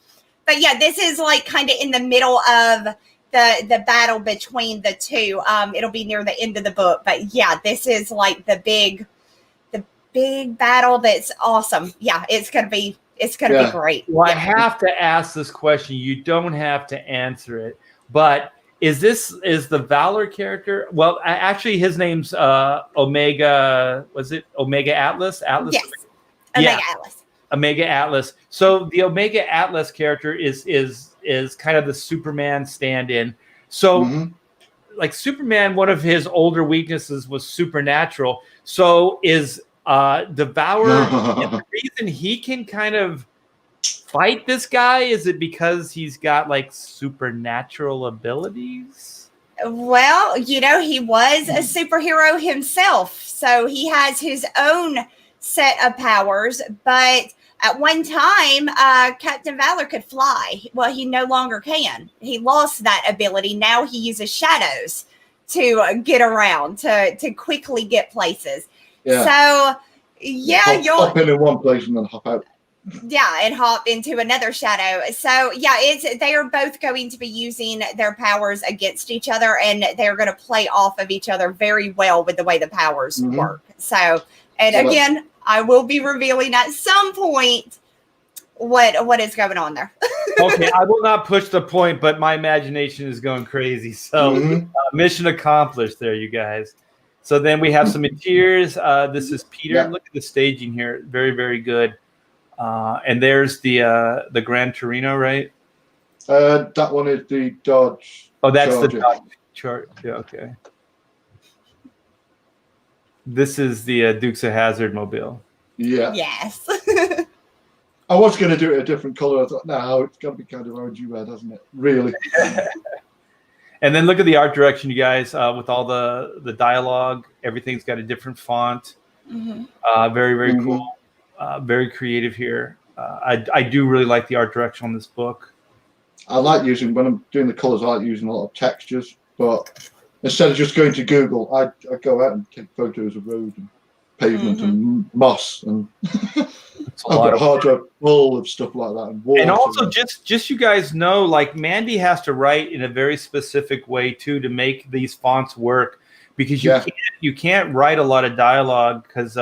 But yeah, this is like kind of in the middle of the battle between the two. It'll be near the end of the book, but yeah, this is like the big battle that's awesome. Yeah, it's gonna be great. Well, I have to ask this question. You don't have to answer it, but is the Valor character? Well, actually, his name's Omega. Was it Omega Atlas? Atlas. Yes. Omega Atlas. Omega Atlas. So the Omega Atlas character is kind of the Superman stand-in. So, like Superman, one of his older weaknesses was supernatural. So is Devour the reason he can kind of fight this guy? Is it because he's got like supernatural abilities? Well, he was a superhero himself, so he has his own set of powers. But at one time, Captain Valor could fly. Well, he no longer can. He lost that ability. Now he uses shadows to get around, to quickly get places. Yeah. So, yeah, you'll hop in one place and then hop out. Yeah, and hop into another shadow. So, yeah, they are both going to be using their powers against each other, and they're going to play off of each other very well with the way the powers work. So, and again, I will be revealing at some point what is going on there. Okay, I will not push the point, but my imagination is going crazy. So, mission accomplished there, you guys. So then we have some materials. This is Peter. Yeah. Look at the staging here. Very, very good. And there's the Gran Torino, right? That one is the Dodge. Oh, that's Charger. The Dodge chart. Yeah, okay. This is the Dukes of Hazzard mobile. Yeah. Yes. I was going to do it a different color. I thought, no, it's got to be kind of orangey red, hasn't it? Really. And then look at the art direction, you guys, with all the dialogue. Everything's got a different font. Very, very cool. Very creative here. I do really like the art direction on this book. I like using, when I'm doing the colors, I like using a lot of textures. But instead of just going to Google, I go out and take photos of road and pavement and moss. And I've got a hard drive full of stuff like that. And also, just you guys know, like Mandy has to write in a very specific way, too, to make these fonts work. Because you can't write a lot of dialogue because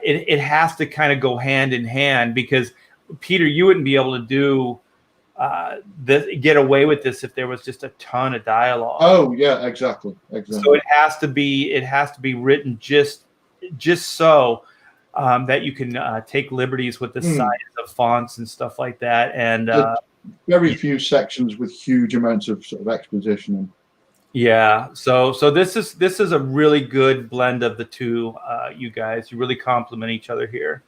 it has to kind of go hand in hand, because Peter, you wouldn't be able to do get away with this if there was just a ton of dialogue. Oh yeah, exactly. So it has to be written just so that you can take liberties with the size of fonts and stuff like that. And very few sections with huge amounts of sort of exposition. Yeah, so this is a really good blend of the two. You guys, you really complement each other here.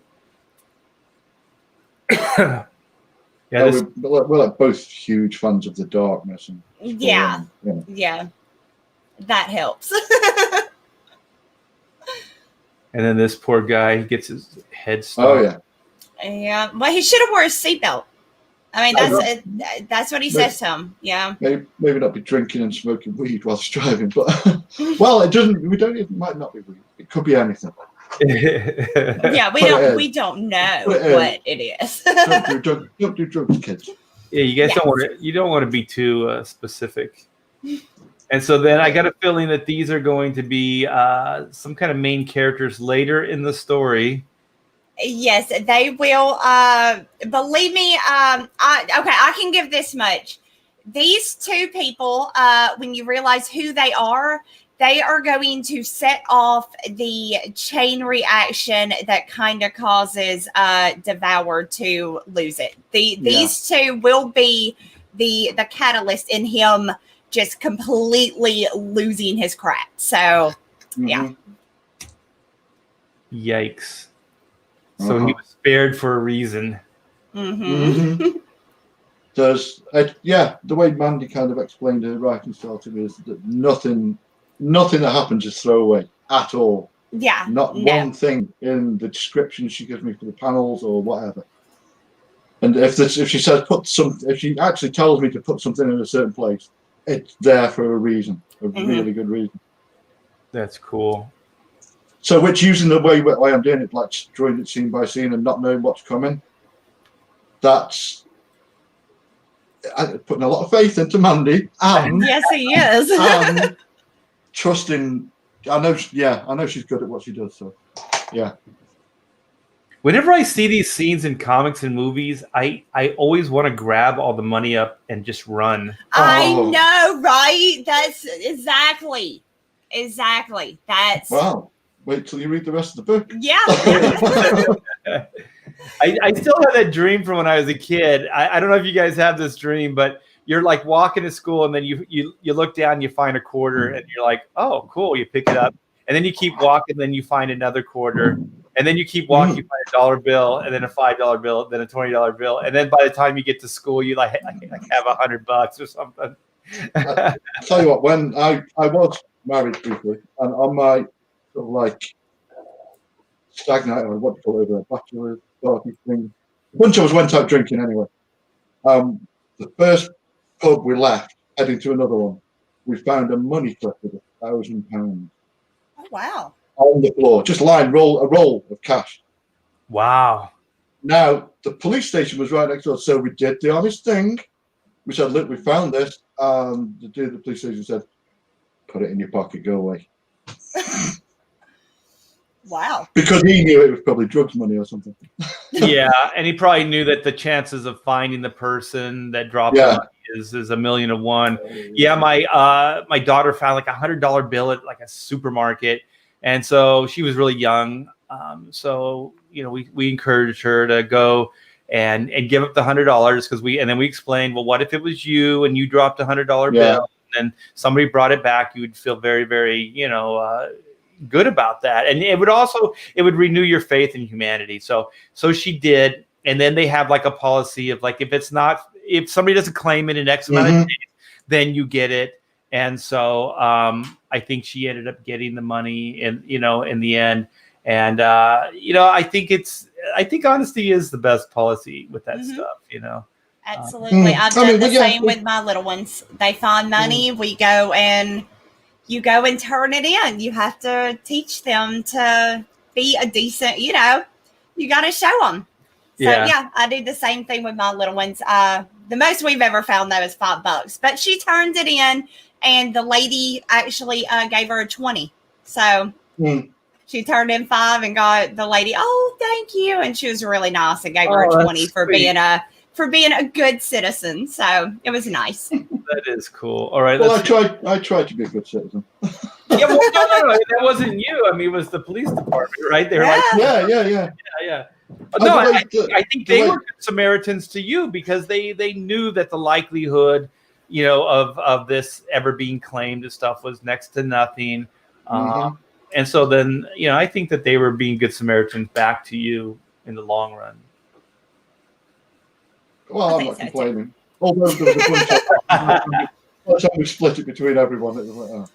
We're both huge fans of the darkness. And yeah, that helps. And then this poor guy, he gets his head stuck. Oh yeah. Yeah, well, he should have wore a seatbelt. I mean, that's what he says to him. Yeah. Maybe not be drinking and smoking weed whilst driving, but well, it doesn't. It might not be weed. It could be anything. Yeah, we don't know what it is. Don't do drugs, kids. Yeah, you guys don't want to be too specific. And so then I got a feeling that these are going to be some kind of main characters later in the story. Yes, they will. Believe me, I can give this much. These two people, when you realize who they are going to set off the chain reaction that kind of causes Devour to lose it. These two will be the catalyst in him just completely losing his crap. So, yeah. Yikes. So he was spared for a reason. The way Mandy kind of explained her writing style to me is that nothing that happens is throwaway at all. Yeah. Not one thing in the description she gives me for the panels or whatever. And if she says if she actually tells me to put something in a certain place, it's there for a reason. a really good reason. That's cool. So, which using the way I'm doing it, like drawing it scene by scene and not knowing what's coming, that's putting a lot of faith into Mandy, and yes, he is, and trusting. I know she's good at what she does. So, yeah. Whenever I see these scenes in comics and movies, I always want to grab all the money up and just run. I know, right? That's exactly. That's wow. Wait till you read the rest of the book. Yeah. I still have that dream from when I was a kid. I don't know if you guys have this dream, but you're like walking to school and then you look down and you find a quarter and you're like, oh, cool. You pick it up and then you keep walking, then you find another quarter and then you keep walking, you find a $1 bill and then a $5 bill, then a $20 bill. And then by the time you get to school, you like have $100 or something. I'll tell you what, when I was married briefly and on my sort of like stagnant, or what do you call it, a bachelor party thing. A bunch of us went out drinking anyway. The first pub we left, heading to another one, we found a money clip with £1,000. Oh wow! On the floor, just lying, a roll of cash. Wow. Now the police station was right next door, so we did the honest thing. We said, "Look, we found this." The dude at the police station said, "Put it in your pocket, go away." Wow. Because he knew it was probably drugs money or something. Yeah, and he probably knew that the chances of finding the person that dropped the money is 1,000,000 to 1. Yeah, my daughter found like $100 bill at like a supermarket, and so she was really young. So we encouraged her to go and give up the $100 because then we explained, well, what if it was you and you dropped $100 bill and somebody brought it back? You would feel very, very good about that, and it would renew your faith in humanity. So she did, and then they have like a policy of like if somebody doesn't claim it in X amount of days, then you get it. And so I think she ended up getting the money in the end. And I think honesty is the best policy with that stuff. Absolutely. I've done the same with my little ones. They find money, you go and turn it in. You have to teach them to be a decent, you got to show them. So I do the same thing with my little ones. The most we've ever found though is $5, but she turned it in and the lady actually gave her a 20. So she turned in 5 and got the lady, oh, thank you. And she was really nice and gave her a 20 for being a good citizen. So it was nice. That is cool. All right. Well, I tried to be a good citizen. Yeah, well, no, that wasn't you. I mean, it was the police department, right? They were like, yeah. No, I think they were good Samaritans to you because they knew that the likelihood, of this ever being claimed and stuff was next to nothing. And so then, I think that they were being good Samaritans back to you in the long run. Well, I'm not complaining. Although there was a bunch of we split it between everyone. It was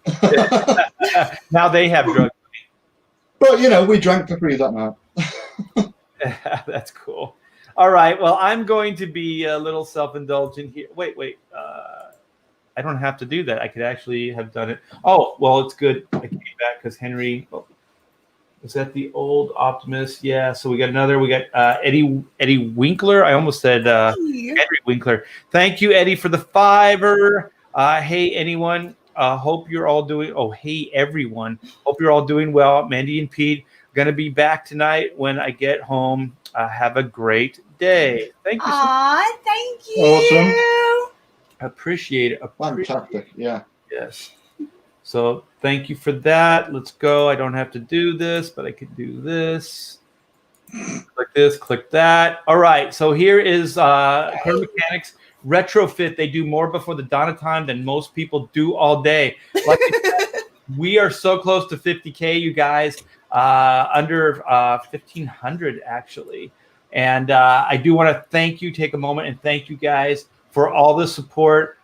like, okay. Now they have drugs. But, we drank for free that night. That's cool. All right. Well, I'm going to be a little self-indulgent here. Wait. I don't have to do that. I could actually have done it. Oh, well, it's good. I came back because Henry... is that the old Optimus? Yeah. So we got Eddie Winkler. I almost said Henry Winkler. Thank you, Eddie, for the $5. Hey, anyone. Hope you're all doing. Oh, hey, everyone. Hope you're all doing well. Mandy and Pete going to be back tonight when I get home. Have a great day. Thank you. Thank you. Awesome. Appreciate it. Fantastic. Yeah. Yes. So thank you for that. Let's go. I don't have to do this, but I could do this. Click this, click that. All right. So here is Chrono Mechanics Retrofit. They do more before the dawn of time than most people do all day. Like I said, we are so close to 50K, you guys. Under 1,500 actually. And I do want to take a moment and thank you guys for all the support.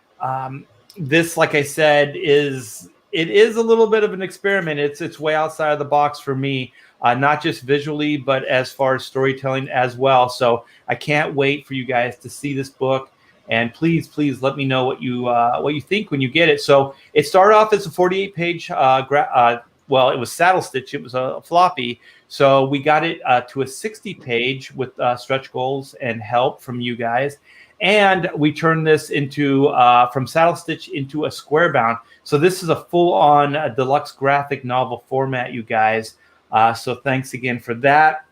This, like I said, it is a little bit of an experiment. It's way outside of the box for me, not just visually, but as far as storytelling as well. So I can't wait for you guys to see this book And please let me know what you think when you get it. So it started off as a 48-page. Well, it was saddle stitch. It was a floppy. So we got it to a 60-page with stretch goals and help from you guys. And we turned this into from saddle stitch into a square bound. So this is a full-on deluxe graphic novel format, you guys. So thanks again for that.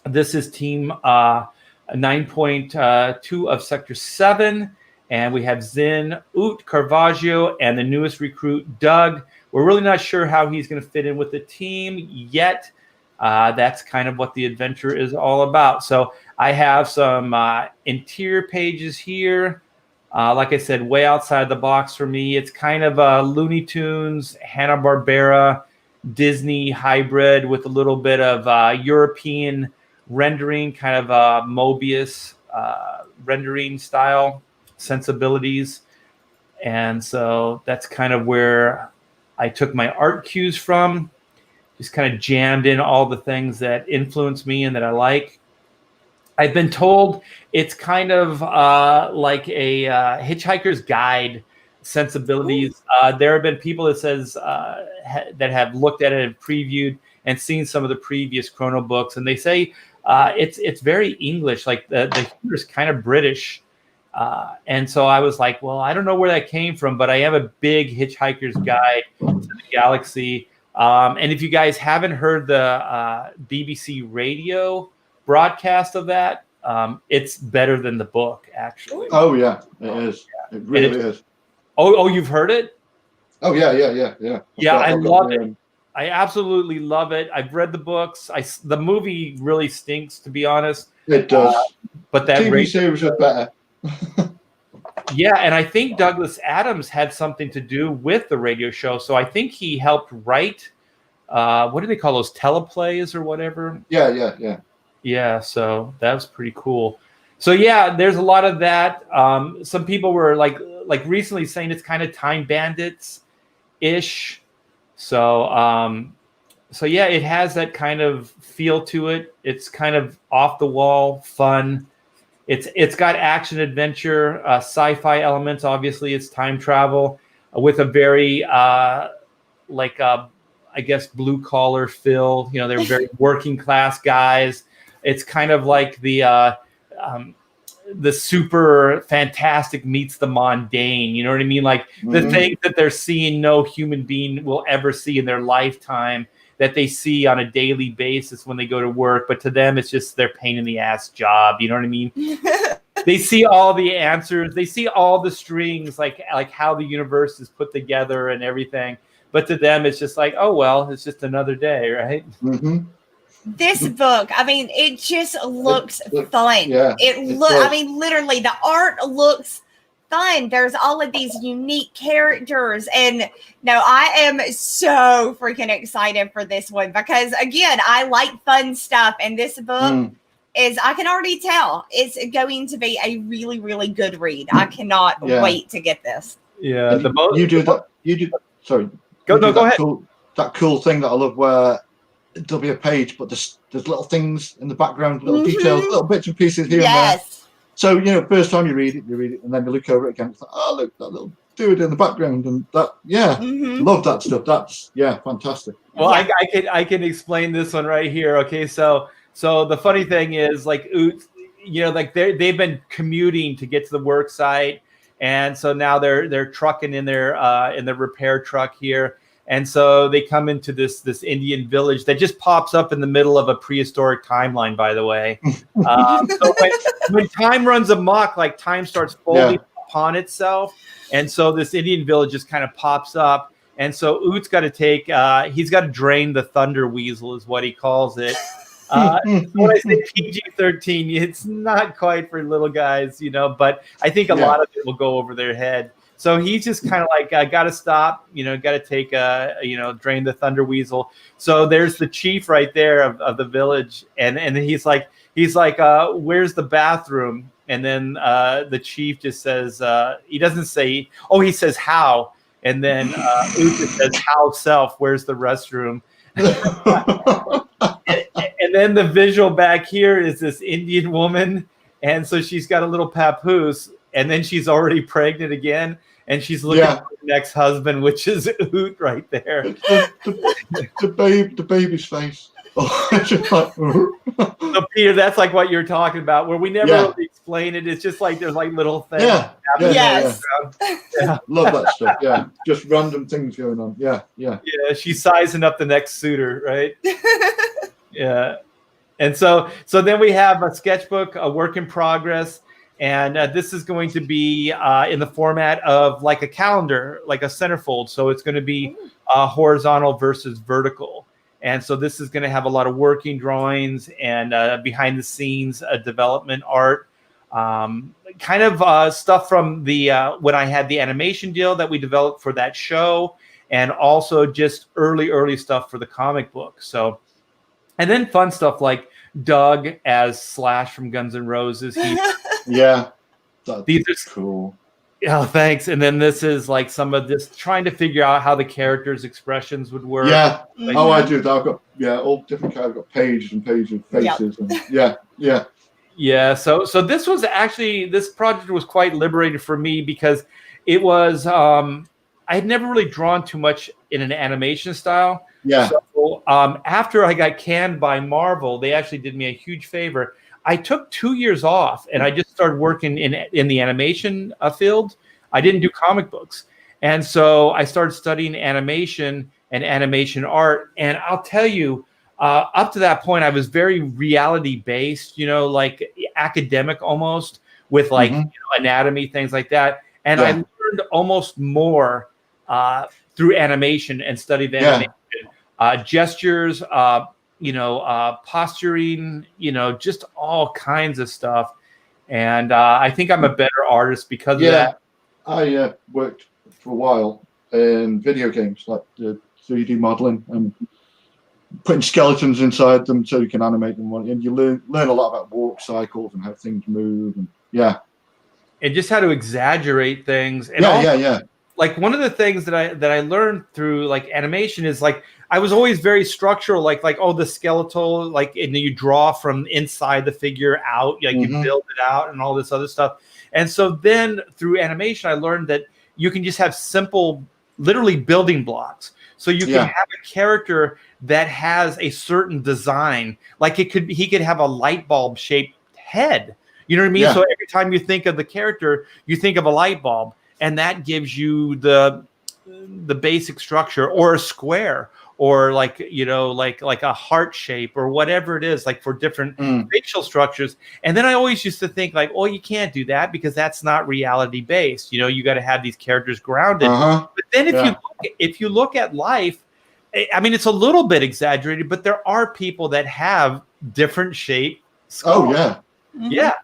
This is team 9.2 of Sector 7. And we have Zin, Oot, Caravaggio, and the newest recruit, Doug. We're really not sure how he's going to fit in with the team yet. That's kind of what the adventure is all about. So I have some interior pages here. Like I said, way outside the box for me. It's kind of a Looney Tunes, Hanna-Barbera, Disney hybrid with a little bit of European rendering, kind of Mobius rendering style sensibilities. And so that's kind of where I took my art cues from. Just kind of jammed in all the things that influence me and that I like. I've been told it's kind of like a Hitchhiker's Guide sensibilities. There have been people that says that have looked at it and previewed and seen some of the previous Chrono books, and they say it's very English, like the humor is kind of British. And so I was like, well, I don't know where that came from, but I am a big Hitchhiker's Guide to the Galaxy. And if you guys haven't heard the BBC radio broadcast of that, it's better than the book, actually. Oh, yeah, it is. It really is. Oh, you've heard it? Oh, yeah. Yeah, I love it. I absolutely love it. I've read the books. The movie really stinks, to be honest. It does. But that TV series are better. Yeah, and I think Douglas Adams had something to do with the radio show. So I think he helped write, what do they call those, teleplays or whatever? Yeah. Yeah, so that was pretty cool. So yeah, there's a lot of that. Some people were like recently saying it's kind of Time Bandits-ish. So yeah, it has that kind of feel to it. It's kind of off the wall, fun. It's got action, adventure, sci-fi elements. Obviously, it's time travel with a very I guess blue collar feel. You know, they're very working class guys. It's kind of like the super fantastic meets the mundane. You know what I mean? Like the things that they're seeing, no human being will ever see in their lifetime, that they see on a daily basis when they go to work. But to them, it's just their pain in the ass job. You know what I mean? They see all the answers. They see all the strings, like how the universe is put together and everything. But to them, it's just like, oh, well, it's just another day, right? Mm-hmm. This book, I mean, it just looks fun. Yeah, I mean, literally, the art looks fun. There's all of these unique characters, and no, I am so freaking excited for this one because, again, I like fun stuff, and this book is, I can already tell, it's going to be a really, really good read. I cannot wait to get this. Yeah, Sorry, go ahead. That cool thing that I love where there'll be a page, but there's little things in the background, little details, little bits and pieces here and there. So, first time you read it, and then you look over it again. It's like, oh, look, that little dude in the background, and that, love that stuff. That's fantastic. Well, I can explain this one right here. Okay, so the funny thing is, like, like they've been commuting to get to the work site, and so now they're trucking in the repair truck here. And so they come into this Indian village that just pops up in the middle of a prehistoric timeline, by the way. So when time runs amok, like time starts folding upon itself. And so this Indian village just kind of pops up. And so Oot's got to he's got to drain the thunder weasel is what he calls it. When I say PG-13, it's not quite for little guys, but I think a lot of it will go over their head. So he's just kind of like, I got to stop, got to take, drain the thunder weasel. So there's the chief right there of the village. And he's like, where's the bathroom? And then the chief just says, he doesn't say, he says how. And then Uta says, how self, where's the restroom? And then the visual back here is this Indian woman. And so she's got a little papoose. and then she's already pregnant again, and she's looking for the next husband, which is Hoot right there. The baby's face. So Peter, that's like what you're talking about, where we never really explain it. It's just like there's like little things. Yes. Love that stuff. Yeah, just random things going on. Yeah. She's sizing up the next suitor, right? Yeah. And so then we have a sketchbook, a work in progress, and this is going to be in the format of like a calendar, like a centerfold. So it's going to be horizontal versus vertical. And so this is going to have a lot of working drawings and behind the scenes development art, kind of stuff from the when I had the animation deal that we developed for that show, and also just early stuff for the comic book. So, and then fun stuff like Doug as Slash from Guns N' Roses. These are cool. Oh, thanks. And then this is like some of this trying to figure out how the characters' expressions would work. Yeah. I do. I've got all different kinds. I've got pages and pages of faces. Yep. And Yeah. So this was actually, this project was quite liberating for me because it was I had never really drawn too much in an animation style. Yeah. So after I got canned by Marvel, they actually did me a huge favor. I took 2 years off and I just started working in the animation field. I didn't do comic books. And so I started studying animation and animation art. And I'll tell you, up to that point, I was very reality based, like academic almost, with like anatomy, things like that. And I learned almost more through animation and studied animation, gestures, posturing, just all kinds of stuff. And I think I'm a better artist because of that. I worked for a while in video games, like the 3D modeling and putting skeletons inside them so you can animate them. And you learn a lot about warp cycles and how things move. And and just how to exaggerate things. And like one of the things that I learned through like animation is like I was always very structural, like the skeletal, like, and you draw from inside the figure out, like you build it out and all this other stuff. And so then through animation, I learned that you can just have simple, literally building blocks. So you can have a character that has a certain design, like he could have a light bulb shaped head. You know what I mean? So every time you think of the character, you think of a light bulb, and that gives you the basic structure, or a square, or like a heart shape, or whatever it is, like for different facial structures. And then I always used to think like, oh, you can't do that because that's not reality based. You got to have these characters grounded. But then if you look at life, I mean, it's a little bit exaggerated, but there are people that have different shape skulls. Yeah.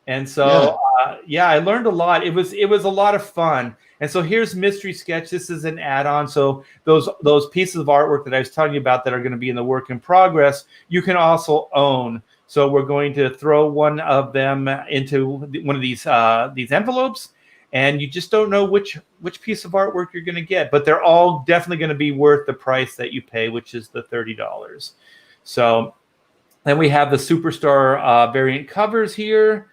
And so, I learned a lot. It was a lot of fun. And so here's Mystery Sketch. This is an add-on. So those pieces of artwork that I was telling you about that are going to be in the work in progress, you can also own. So we're going to throw one of them into one of these envelopes, and you just don't know which piece of artwork you're going to get. But they're all definitely going to be worth the price that you pay, which is the $30. So then we have the Superstar variant covers here.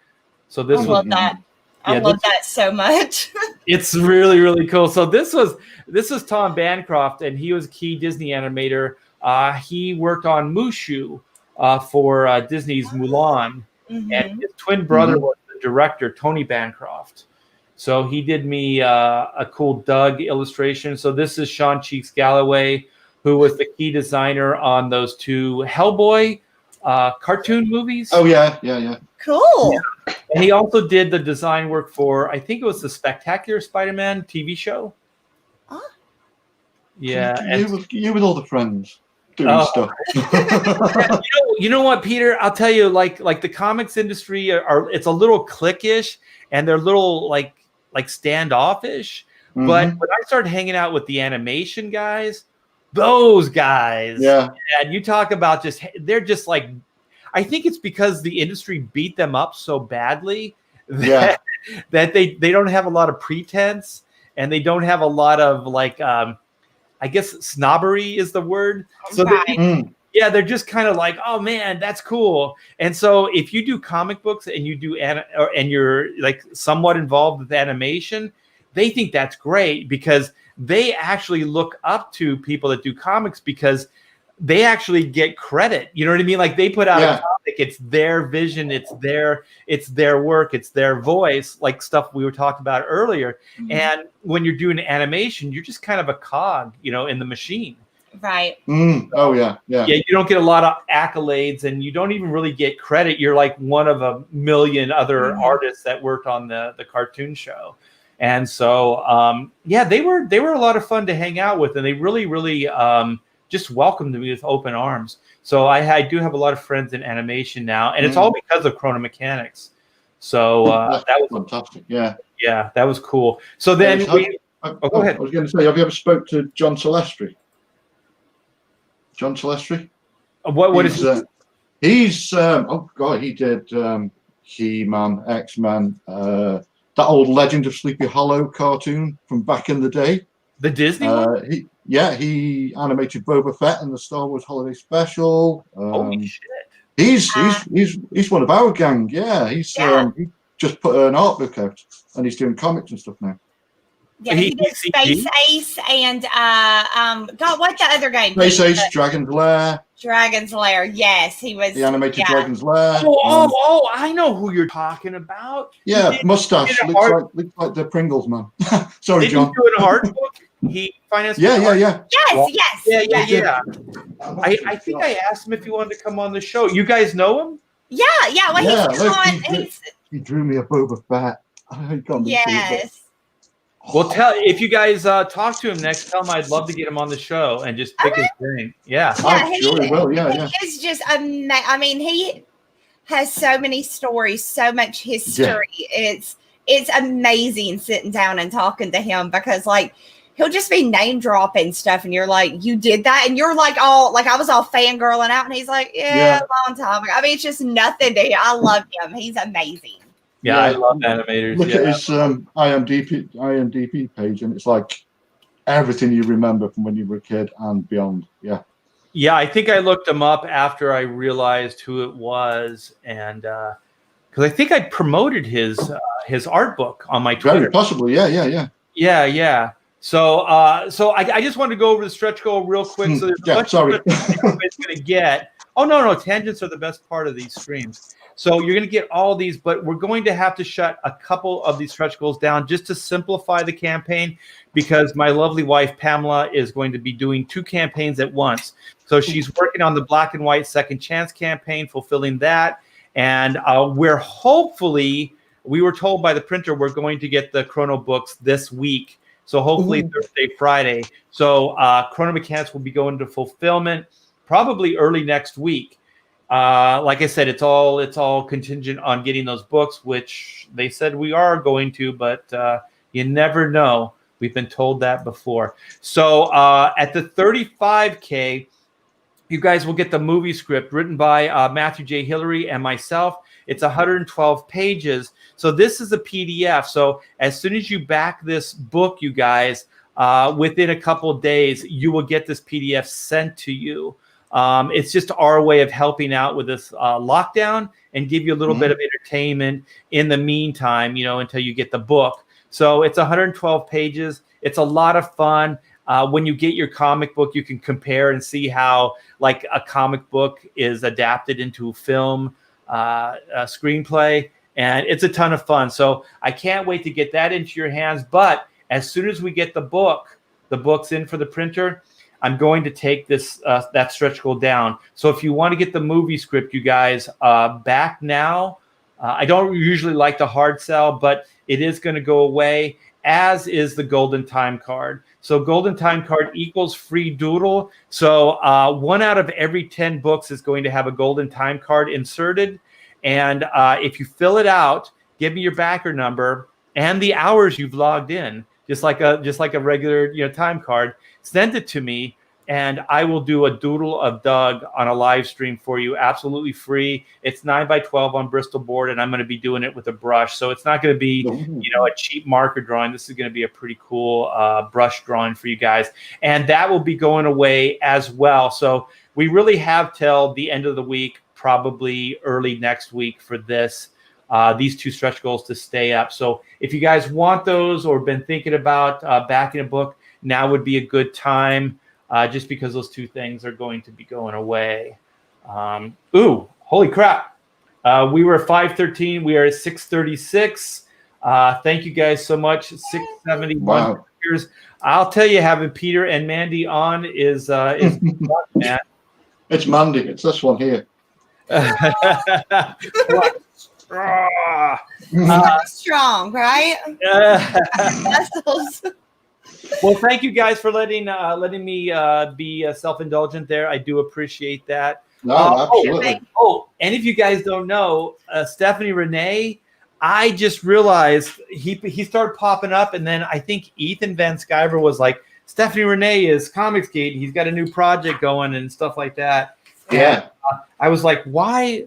So this I love that. I love that so much. It's really, really cool. So this was Tom Bancroft, and he was a key Disney animator. He worked on Mushu for Disney's Mulan, and his twin brother was the director, Tony Bancroft. So he did me a cool Doug illustration. So this is Sean Cheeks Galloway, who was the key designer on those two Hellboy cartoon movies. Oh yeah. Cool. Yeah. And he also did the design work for, I think it was the Spectacular Spider-Man TV show. Yeah. You with all the friends doing stuff. you know what, Peter? I'll tell you, like the comics industry it's a little cliquish, and they're a little like standoffish. But when I started hanging out with the animation guys, those guys, and you talk about they're just like, I think it's because the industry beat them up so badly that they don't have a lot of pretense, and they don't have a lot of like, I guess snobbery is the word. So Yeah, they're just kind of like, oh man, that's cool. And so if you do comic books and you do and you're like somewhat involved with animation, they think that's great because they actually look up to people that do comics because they actually get credit. You know what I mean? Like they put out a comic, it's their vision, it's their work, it's their voice, like stuff we were talking about earlier. Mm-hmm. And when you're doing animation, you're just kind of a cog, in the machine. Right. Oh yeah. You don't get a lot of accolades, and you don't even really get credit. You're like one of a million other artists that worked on the cartoon show. And so, they were a lot of fun to hang out with, and they really, really just welcomed me with open arms. So I do have a lot of friends in animation now, and it's all because of Chrono Mechanics. So that was fantastic. Yeah, that was cool. So then go ahead. I was going to say, have you ever spoke to John Celestri? John Celestri? What is he? He's he did He-Man, X-Men, that old Legend of Sleepy Hollow cartoon from back in the day. The Disney one? He animated Boba Fett in the Star Wars Holiday Special. Holy shit! He's one of our gang. Yeah, he just put an art book out, and he's doing comics and stuff now. Yeah, he did Space Ace and God, what's the other game? Space Ace, Dragon's Lair. Dragon's Lair, yes, he was the animated Dragon's Lair. Oh, I know who you're talking about. Yeah, mustache looks like the Pringles man. Sorry, John. Did he do an art book? He financed. Yeah. Yes. Yeah. I think I asked him if he wanted to come on the show. You guys know him? Yeah. Well, he drew me a Boba Fett. Yes. Well, if you guys talk to him next, tell him I'd love to get him on the show and just pick his brain. Yeah, I'm sure he will. Yeah. He is just I mean, he has so many stories, so much history. Yeah. It's amazing sitting down and talking to him because like he'll just be name dropping stuff, and you're like, you did that, and you're like I was all fangirling out, and he's like, yeah. A long time ago. I mean, it's just nothing to him. I love him. He's amazing. Yeah, I love animators. Look at his IMDb page, and it's like everything you remember from when you were a kid and beyond. Yeah, I think I looked him up after I realized who it was, and because I think I promoted his art book on my Twitter. Very possibly, yeah. So I just wanted to go over the stretch goal real quick. So there's a bunch of it's going to get. Oh no, tangents are the best part of these streams. So you're going to get all these, but we're going to have to shut a couple of these stretch goals down just to simplify the campaign because my lovely wife, Pamela, is going to be doing 2 campaigns at once. So she's working on the Black and White Second Chance campaign, fulfilling that. And we were told by the printer, we're going to get the Chrono books this week. So hopefully Thursday, Friday. So Chrono Mechanics will be going to fulfillment probably early next week. Like I said, it's all contingent on getting those books, which they said we are going to, but you never know. We've been told that before. So at the 35K, you guys will get the movie script written by Matthew J. Hillary and myself. It's 112 pages. So this is a PDF. So as soon as you back this book, you guys, within a couple of days, you will get this PDF sent to you. It's just our way of helping out with this lockdown and give you a little bit of entertainment in the meantime, until you get the book. So it's 112 pages. It's a lot of fun. When you get your comic book, you can compare and see how like a comic book is adapted into film, a screenplay, and it's a ton of fun. So I can't wait to get that into your hands. But as soon as we get the book's in for the printer, I'm going to take that stretch goal down. So if you want to get the movie script, you guys, back now. I don't usually like the hard sell, but it is going to go away, as is the golden time card. So golden time card equals free doodle. So 1 out of every 10 books is going to have a golden time card inserted. And if you fill it out, give me your backer number and the hours you've logged in, just like a regular time card. Send it to me, and I will do a doodle of Doug on a live stream for you, absolutely free. It's 9x12 on Bristol board, and I'm going to be doing it with a brush. So it's not going to be, a cheap marker drawing. This is going to be a pretty cool brush drawing for you guys, and that will be going away as well. So we really have till the end of the week, probably early next week for these 2 stretch goals to stay up. So if you guys want those or been thinking about backing a book, now would be a good time, just because those 2 things are going to be going away. Holy crap. We were at 513. We are at 636. Thank you guys so much. 671 Wow. years. I'll tell you, having Peter and Mandy on is fun, man. It's Mandy. It's this one here. Strong, right? Muscles. Well, thank you guys for letting me be self-indulgent there. I do appreciate that. No, absolutely. And if you guys don't know, Stephanie Renee, I just realized he started popping up, and then I think Ethan Van Sciver was like, Stephanie Renee is Comicsgate, and he's got a new project going and stuff like that. Yeah. And, I was like, why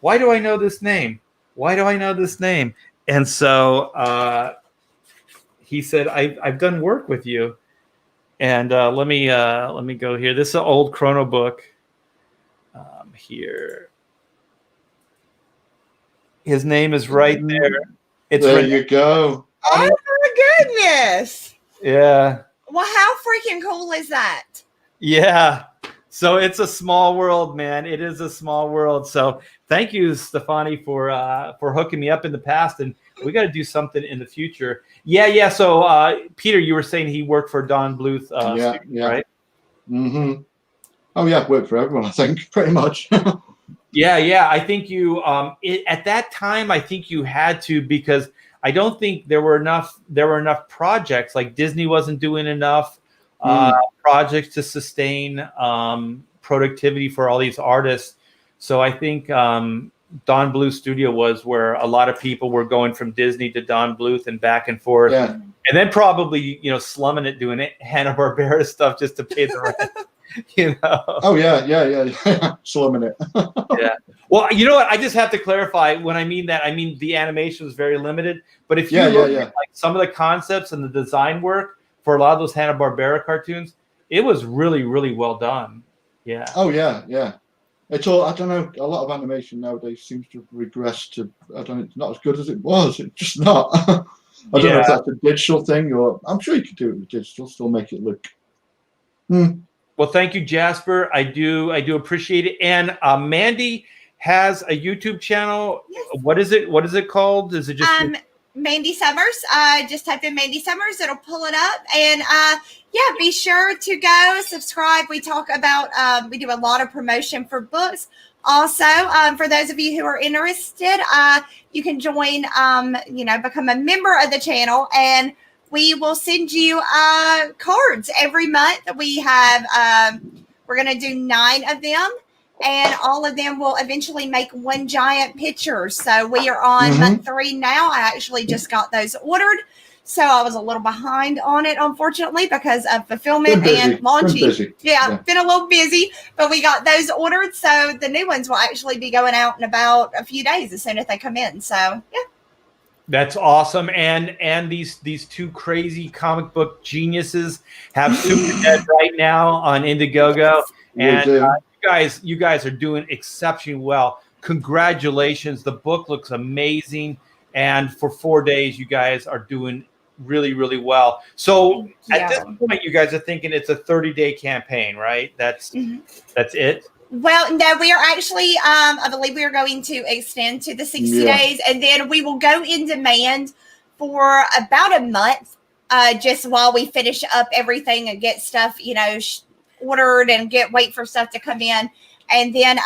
do I know this name? Why do I know this name? And so he said, I've done work with you. And let me go here. This is an old Chrono book. Here. His name is right there. It's there you go. Oh my goodness. Yeah. Well, how freaking cool is that? Yeah. So it's a small world, man. It is a small world. So thank you, Stefani, for hooking me up in the past, and we got to do something in the future. Yeah. So Peter, you were saying he worked for Don Bluth, studio, right? Mm-hmm. Oh yeah, worked for everyone, I think, pretty much. Yeah. I think you at that time, I think you had to, because I don't think there were enough projects. Like Disney wasn't doing enough projects to sustain productivity for all these artists. So I think Don Bluth Studio was where a lot of people were going from Disney to Don Bluth and back and forth. Yeah. And then probably, slumming it, doing it Hanna-Barbera stuff just to pay the rent. Oh yeah. Slumming it. Yeah. Well, you know what? I just have to clarify. When I mean that, I mean the animation was very limited. But if you look at like some of the concepts and the design work for a lot of those Hanna-Barbera cartoons, it was really, really well done. Yeah. Oh yeah. It's all, I don't know, a lot of animation nowadays seems to have regressed to, it's not as good as it was. It's just not. I don't know if that's a digital thing, or I'm sure you could do it with digital, still make it look. Well, thank you, Jasper. I do appreciate it. And Mandy has a YouTube channel. Yes. What is it called? Is it just Mandy Summers? Just type in Mandy Summers, it'll pull it up. And be sure to go subscribe. We talk about we do a lot of promotion for books. Also, for those of you who are interested, you can join become a member of the channel, and we will send you cards every month. We have, we're going to do 9 of them, and all of them will eventually make one giant picture. So we are on month 3 now. I actually just got those ordered. So I was a little behind on it, unfortunately, because of fulfillment and launching. Yeah, been a little busy, but we got those ordered. So the new ones will actually be going out in about a few days as soon as they come in. So, yeah. That's awesome. And these 2 crazy comic book geniuses have Super Dead right now on Indiegogo. And you guys are doing exceptionally well. Congratulations. The book looks amazing. And for 4 days, you guys are doing really, really well. So at this point, you guys are thinking it's a 30-day campaign, right? That's it? Well, no, we are actually, I believe we are going to extend to the 60 days, and then we will go in demand for about a month, just while we finish up everything and get stuff, ordered and wait for stuff to come in. And then,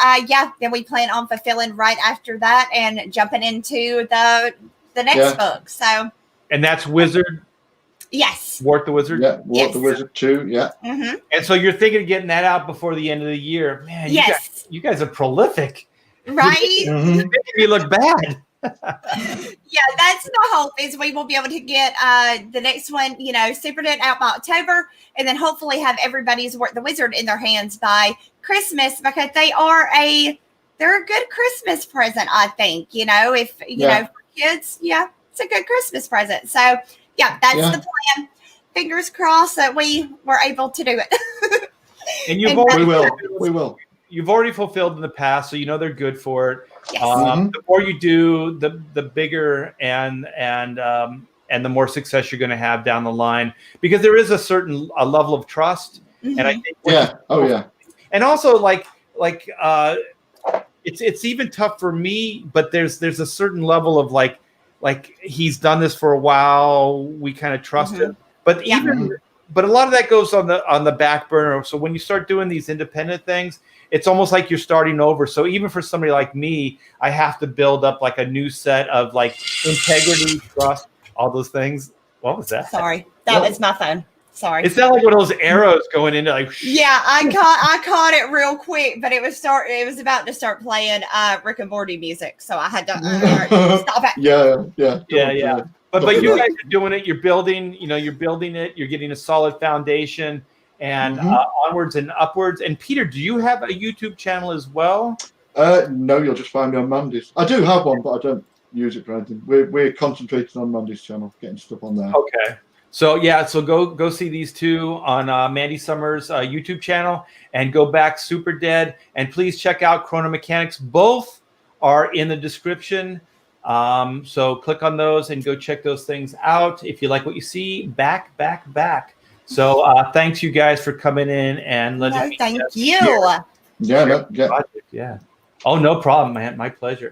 then we plan on fulfilling right after that and jumping into the next book. So. And that's Wizard. Yes. Wart the Wizard. Yeah, Wart the Wizard too. Yeah. Mm-hmm. And so you're thinking of getting that out before the end of the year, man. You guys are prolific, right? You're making me look bad. Yeah, that's the hope, is we will be able to get the next one, Super Dead out by October, and then hopefully have everybody's Wart the Wizard in their hands by Christmas, because they're a good Christmas present, I think. If for kids, it's a good Christmas present. So that's the plan. Fingers crossed that we were able to do it. And we will. you've already fulfilled in the past, so you know they're good for it. Yes. The more you do, the bigger and the more success you're going to have down the line, because there is a level of trust. And I think and also like it's even tough for me, but there's a certain level of like he's done this for a while, we kind of trust him, but but a lot of that goes on the back burner. So when you start doing these independent things, it's almost like you're starting over. So even for somebody like me, I have to build up like a new set of like integrity, trust, all those things. What was that? Sorry, that was my phone. Sorry. It's not like one of those arrows going into like. Yeah, I caught it real quick, but it was about to start playing Rick and Morty music, so I had to stop it. Yeah. But you guys are doing it. You're building. You're building it. You're getting a solid foundation, and onwards and upwards. And Peter, do you have a YouTube channel as well? No, you'll just find me on Mandy's. I do have one, but I don't use it for anything. We're concentrating on Mandy's channel, getting stuff on there. Okay. So go see these two on Mandy Summers' YouTube channel, and go back Super Dead, and please check out Chrono Mechanics. Both are in the description. So click on those and go check those things out. If you like what you see, back. So thanks you guys for coming in and letting me. Thank you. Yeah. Oh, no problem, man. My pleasure.